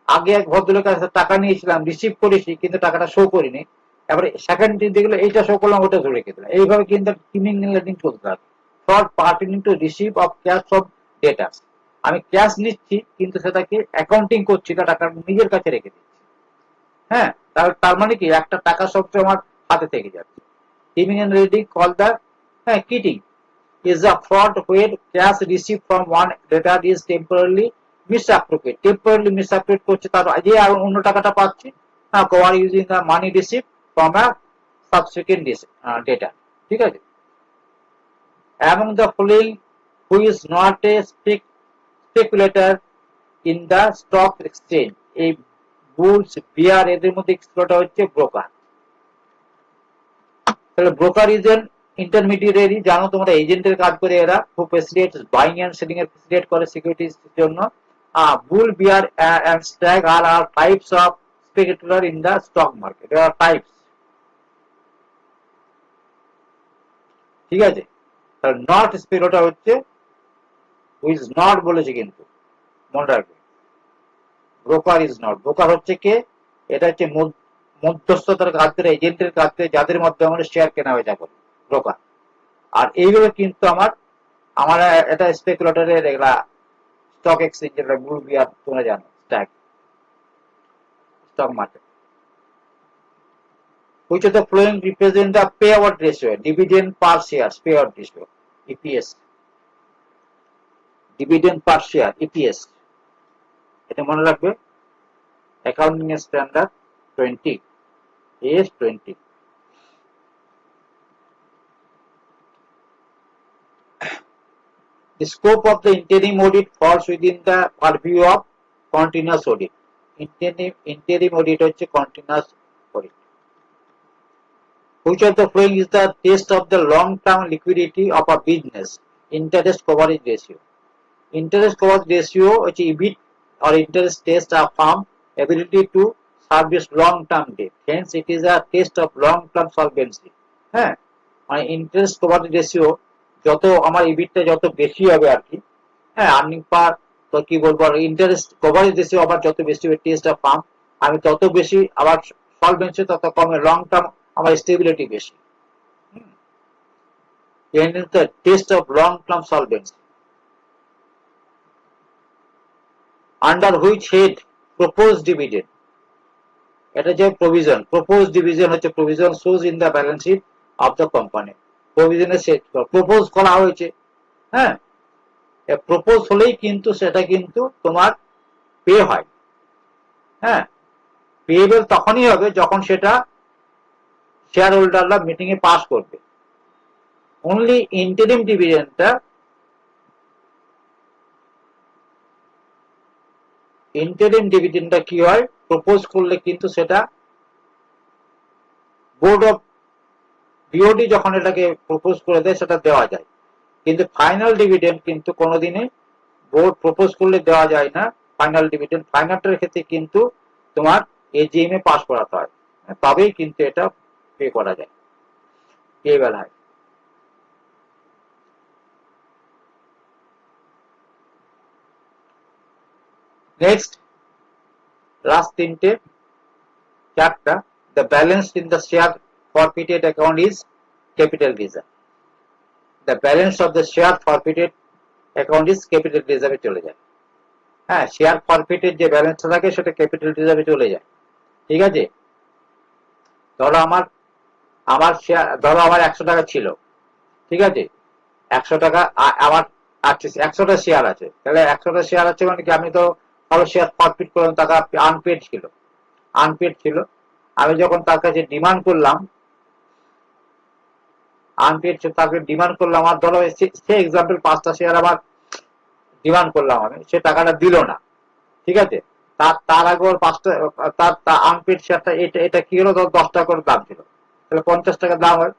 আগে এক ভদ্রলোকের কাছে টাকা নিয়েছিলাম, রিসিভ করেছি, কিন্তু টাকাটা শো করিনি। এবারে সেকেন্ড দিন দেখলো এইটা শো করলাম, ওটা ধরে রেখে দিলাম। এইভাবে কিন্তু টিমিং এন্ড লিডিং চলতে থাকে। Fraud pertaining to receive of cash of data. আমি ক্যাশ নিচ্ছি কিন্তু সেটাকে অ্যাকাউন্টিং করছি না, টাকা নিজের কাছে রেখে দিচ্ছি। হ্যাঁ, তার মানে কি, একটা টাকা সবচেয়ে আমার হাতে থেকে যাচ্ছে। Teeming and lading call the kiting is a fraud where cash received from one debtor is temporarily misappropriated। temporarily misappropriate করছে, তার যে আর অন্য টাকাটা পাচ্ছি, cover using the money received from a subsequent debtor। ঠিক আছে, among the following who is not a speculator in the stock exchange? এই বুলস বিয়ার এদের মধ্যে এক্সপ্লোটার হচ্ছে ব্রোকার। তাহলে ব্রোকার ইজ এন ইন্টারমিডিয়েটারি, জানো তোমরা, এজেন্টের কাজ করে এরা, খুব ফেসিলিটেট বাইং এন্ড সেলিং এর ফেসিলিটেট করে সিকিউরিটিজ জন্য। Bull bear and stag are types of speculator in the stock market. There are types. ঠিক আছে, তাহলে নট স্পেকুলেটর হচ্ছে, হুইজ নট বলেছে কিন্তু মনে রাখবে, ব্রোকার ইজ নট। ব্রোকার হচ্ছে কে, এটা হচ্ছে মধ্যস্থতার কাজ করে, এজেন্টের কাজ করে, যাদের মাধ্যমে আমরা শেয়ার কেনা বেচা করি, ব্রোকার। আর এইভাবে কিন্তু আমার এটা স্পেকুলেটরের এগুলা স্টক এক্সচেঞ্জ, যেটা বুল বিয়ার তোমরা জানো, stock market. Which of the following represent the payout ratio? Dividend per share, payout ratio, EPS, dividend per share, EPS। এটা মনে রাখবে, accounting standard 20, AS 20। The scope of the interim audit falls within the purview of continuous audit। Interim audit হচ্ছে continuous audit। Which of the following is the test of the long-term liquidity of a business? Interest coverage ratio। Interest coverage ratio হচ্ছে EBIT or interest test a firm ability to service long-term debt. Hence, it is a test of long-term solvency। হ্যাঁ, মানে ইন্টারেস্ট কভারেজ রেশিও যত আমার ইবিটটা যত বেশি হবে আর কি, হ্যাঁ, আর্নিং পার তো কি বলবো, ইন্টারেস্ট কভারেজ রেশিও আমার যত বেশি হবে টেস্ট অফ ফার্ম, আমি তত বেশি আবার সলভেন্সি তত কমে, লং টার্ম আমার স্টেবিলিটি বেশি। The test of long term solvency under which head propose dividend, এটা যে প্রভিশন, প্রপোজ ডিভিশন হচ্ছে provision shows in the balance sheet of the company, প্রভিশনে সেট প্রপোজ করা হয়েছে। হ্যাঁ, প্রপোজ হলেই কিন্তু সেটা কিন্তু তোমার পে হয়। হ্যাঁ, পেয়েবল তখনই হবে যখন সেটা শেয়ার হোল্ডাররা মিটিং এ পাস করবে। অনলি ইন্টারিম ডিভিডেন্ডটা, ইন্টারিম ডিভিডেন্ডটা কি হয়, প্রপোজ করলে কিন্তু সেটা বোর্ড অফ বিওডি যখন এটাকে প্রপোজ করে দেয় সেটা দেওয়া যায়, কিন্তু ফাইনাল ডিভিডেন্ড কিন্তু কোনোদিনই বোর্ড প্রপোজ করলে দেওয়া যায় না। ফাইনাল ডিভিডেন্ড ফাইনালটার ক্ষেত্রে কিন্তু তোমার এজিএম এ পাস করাতে হয়, তবেই কিন্তু এটা পে করা যায়, পেয়েবল হয়। নেক্সট লাস্ট তিনটে চারটা, the balance in the share forfeited account is capital reserve, the balance of the share forfeited account is capital reserve এ চলে যায়। হ্যাঁ, শেয়ার ফরফিটের যে ব্যালেন্সটা থাকে সেটা ক্যাপিটাল রিজার্ভে চলে যায়। ঠিক আছে, ধরো আমার আমার শেয়ার, ধরো আমার 100 টাকা ছিল, ঠিক আছে, 100 টাকা আমার আছে, 100টা শেয়ার আছে, তাহলে 100টা শেয়ার আছে মানে কি, আমি তো ধরো শেয়ার ফরফিট করলাম, টাকা আনপেড ছিল, আনপেড ছিল, আমি যখন তার কাছে ডিমান্ড করলাম, আনপেড তাকে ডিমান্ড করলাম, আমার ধরো সে এক্সাম্পল 5টা শেয়ার আমার ডিমান্ড করলাম আমি, সে টাকাটা দিল না, ঠিক আছে, তার আগে ওর 5টা, তার আনপেড শেয়ারটা এটা এটা কি হলো, ধর 10 টাকা করে দাম ছিল, তাহলে 50 টাকা দাম হয়,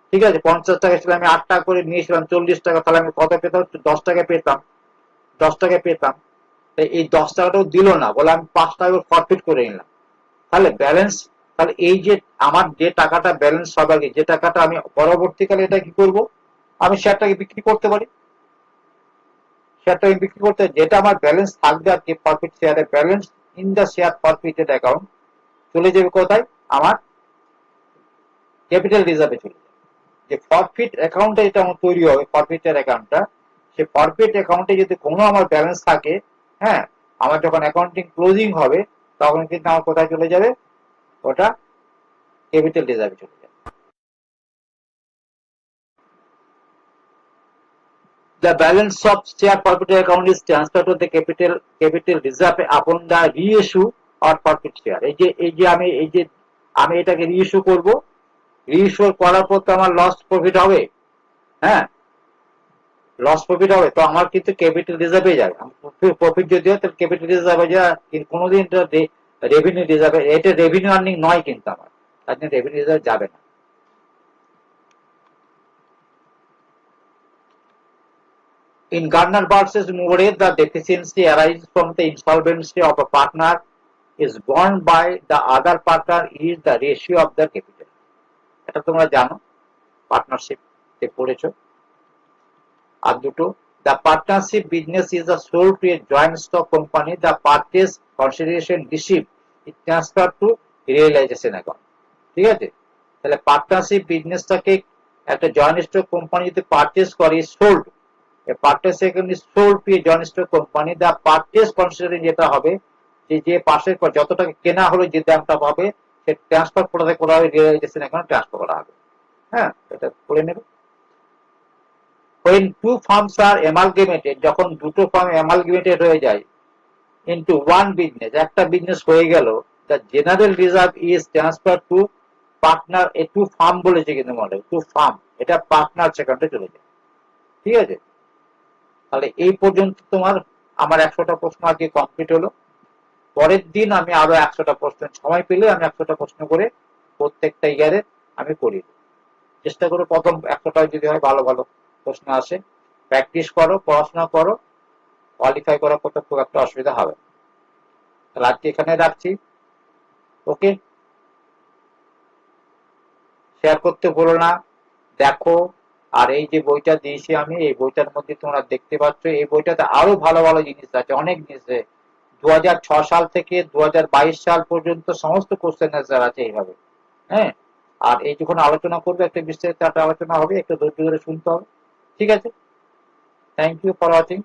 ঠিক আছে, 50 টাকা ছিল, আমি 8 টাকা করে নিয়েছিলাম 40 টাকা, তাহলে আমি কত পেতাম, 10 টাকা পেতাম, 10 টাকা পেতাম। এই 10 টাকাটাও দিল না বলে আমি 5 টাকা ফরফিট করে নিলাম, তাহলে ব্যালেন্স, তাহলে এই যে আমার যে টাকাটা ব্যালেন্স হবে, যে টাকাটা আমি পরবর্তীকালে এটা কি করব, আমি শেয়ারটাকে বিক্রি করতে পারি, শেয়ারটাকে বিক্রি করতে, যেটা আমার ব্যালেন্স থাকবে আর কি প্রফিট শেয়ারের balance in the share ফরফিটেড account চলে যাবে কোথায়, আমার ক্যাপিটাল রিজার্ভে চলে যাবে। যে ফরফিট অ্যাকাউন্টটা যেটা আমার তৈরি হবে, ফরফিটের অ্যাকাউন্টটা, সে ফরফিট অ্যাকাউন্টে যদি কোনো আমার ব্যালেন্স থাকে, হ্যাঁ, আমার যখন অ্যাকাউন্টিং ক্লোজিং হবে তখন কিন্তু আমার কোথায় চলে যাবে, ওটা ক্যাপিটাল রিজার্ভে চলে যাবে। The balance of share forfeited account is transferred to the capital reserve upon the reissue or forfeit share. এই যে আমি এটাকে রিইস্যু করব, রিইস্যু করার পর তো আমার লস প্রফিট হবে। হ্যাঁ, লস প্রফিট হবে, তো আমার কিন্তু ক্যাপিটাল রিজার্ভে যাবে, প্রফিট যদি হয় তাহলে ক্যাপিটাল রিজার্ভে যায়, কিন্তু কোনোদিন এটা রেভিনিউ রিজার্ভে, এটা রেভিনিউ আর্নিং নয় কিন্তু আমার, তার জন্য রেভিনিউ রিজার্ভ যাবে না। In Gardner versus Moore, the deficiency arises from the insolvency of a partner is borne by the other partner is the ratio of the capital. এটা তোমরা জানো, পার্টনারশিপ তে পড়েছো। আর দুটো, the partnership business is a sold to a joint stock company, the purchase consideration received is transferred to realization account। ঠিক আছে, তাহলে পার্টনারশিপ বিজনেসটাকে একটা জয়েন্ট স্টক কোম্পানি যদি পারচেজ করে, sold, a purchase second is sold to a joint stock company, the purchase consideration যেটা হবে, যে পাশের যত টাকা কেনা হলো, যে দামটা পাবে সে ট্রান্সফার করা হবে রিয়েলাইজেশন অ্যাকাউন্টে ট্রান্সফার করা হবে। হ্যাঁ, এটা করে নেবে। when two firms are amalgamated, যখন দুটো ফার্ম amalgamated হয়ে যায় into one business, একটা বিজনেস হয়ে গেল, the general reserve is transferred to partner, a to firm বলেছে কিন্তু মডেল, টু ফার্ম, এটা পার্টনার অ্যাকাউন্টে চলে যায়। ঠিক আছে, তাহলে এই পর্যন্ত তোমার আমার 100টা প্রশ্ন আজকে কমপ্লিট হলো। পরের দিন আমি আরো 100টা প্রশ্ন, সময় পেলে আমি 100টা প্রশ্ন করে প্রত্যেকটা ইয়ারে আমি করি, চেষ্টা করো প্রথম 100টা যদি হয় ভালো ভালো প্রশ্ন আসে, প্র্যাকটিস করো, পড়াশোনা করো, কোয়ালিফাই করার করতে খুব একটা অসুবিধা হবে। তাহলে আজকে এখানে রাখছি। ওকে, শেয়ার করতে ভুলো না, দেখো, আর এই যে বইটা দিয়েছি আমি, এই বইটার মধ্যে তোমরা দেখতে পাচ্ছ, এই বইটাতে আরো ভালো ভালো জিনিস আছে, অনেক জিনিস আছে। 2006 সাল থেকে 2022 সাল পর্যন্ত সমস্ত কোশ্চেন অ্যান্সার আছে এইভাবে। হ্যাঁ, আর এই যখন আলোচনা করবে একটা বিস্তারিত একটা আলোচনা হবে, একটু ধৈর্য ধরে শুনতে হবে। ঠিক আছে, থ্যাংক ইউ ফর ওয়াচিং।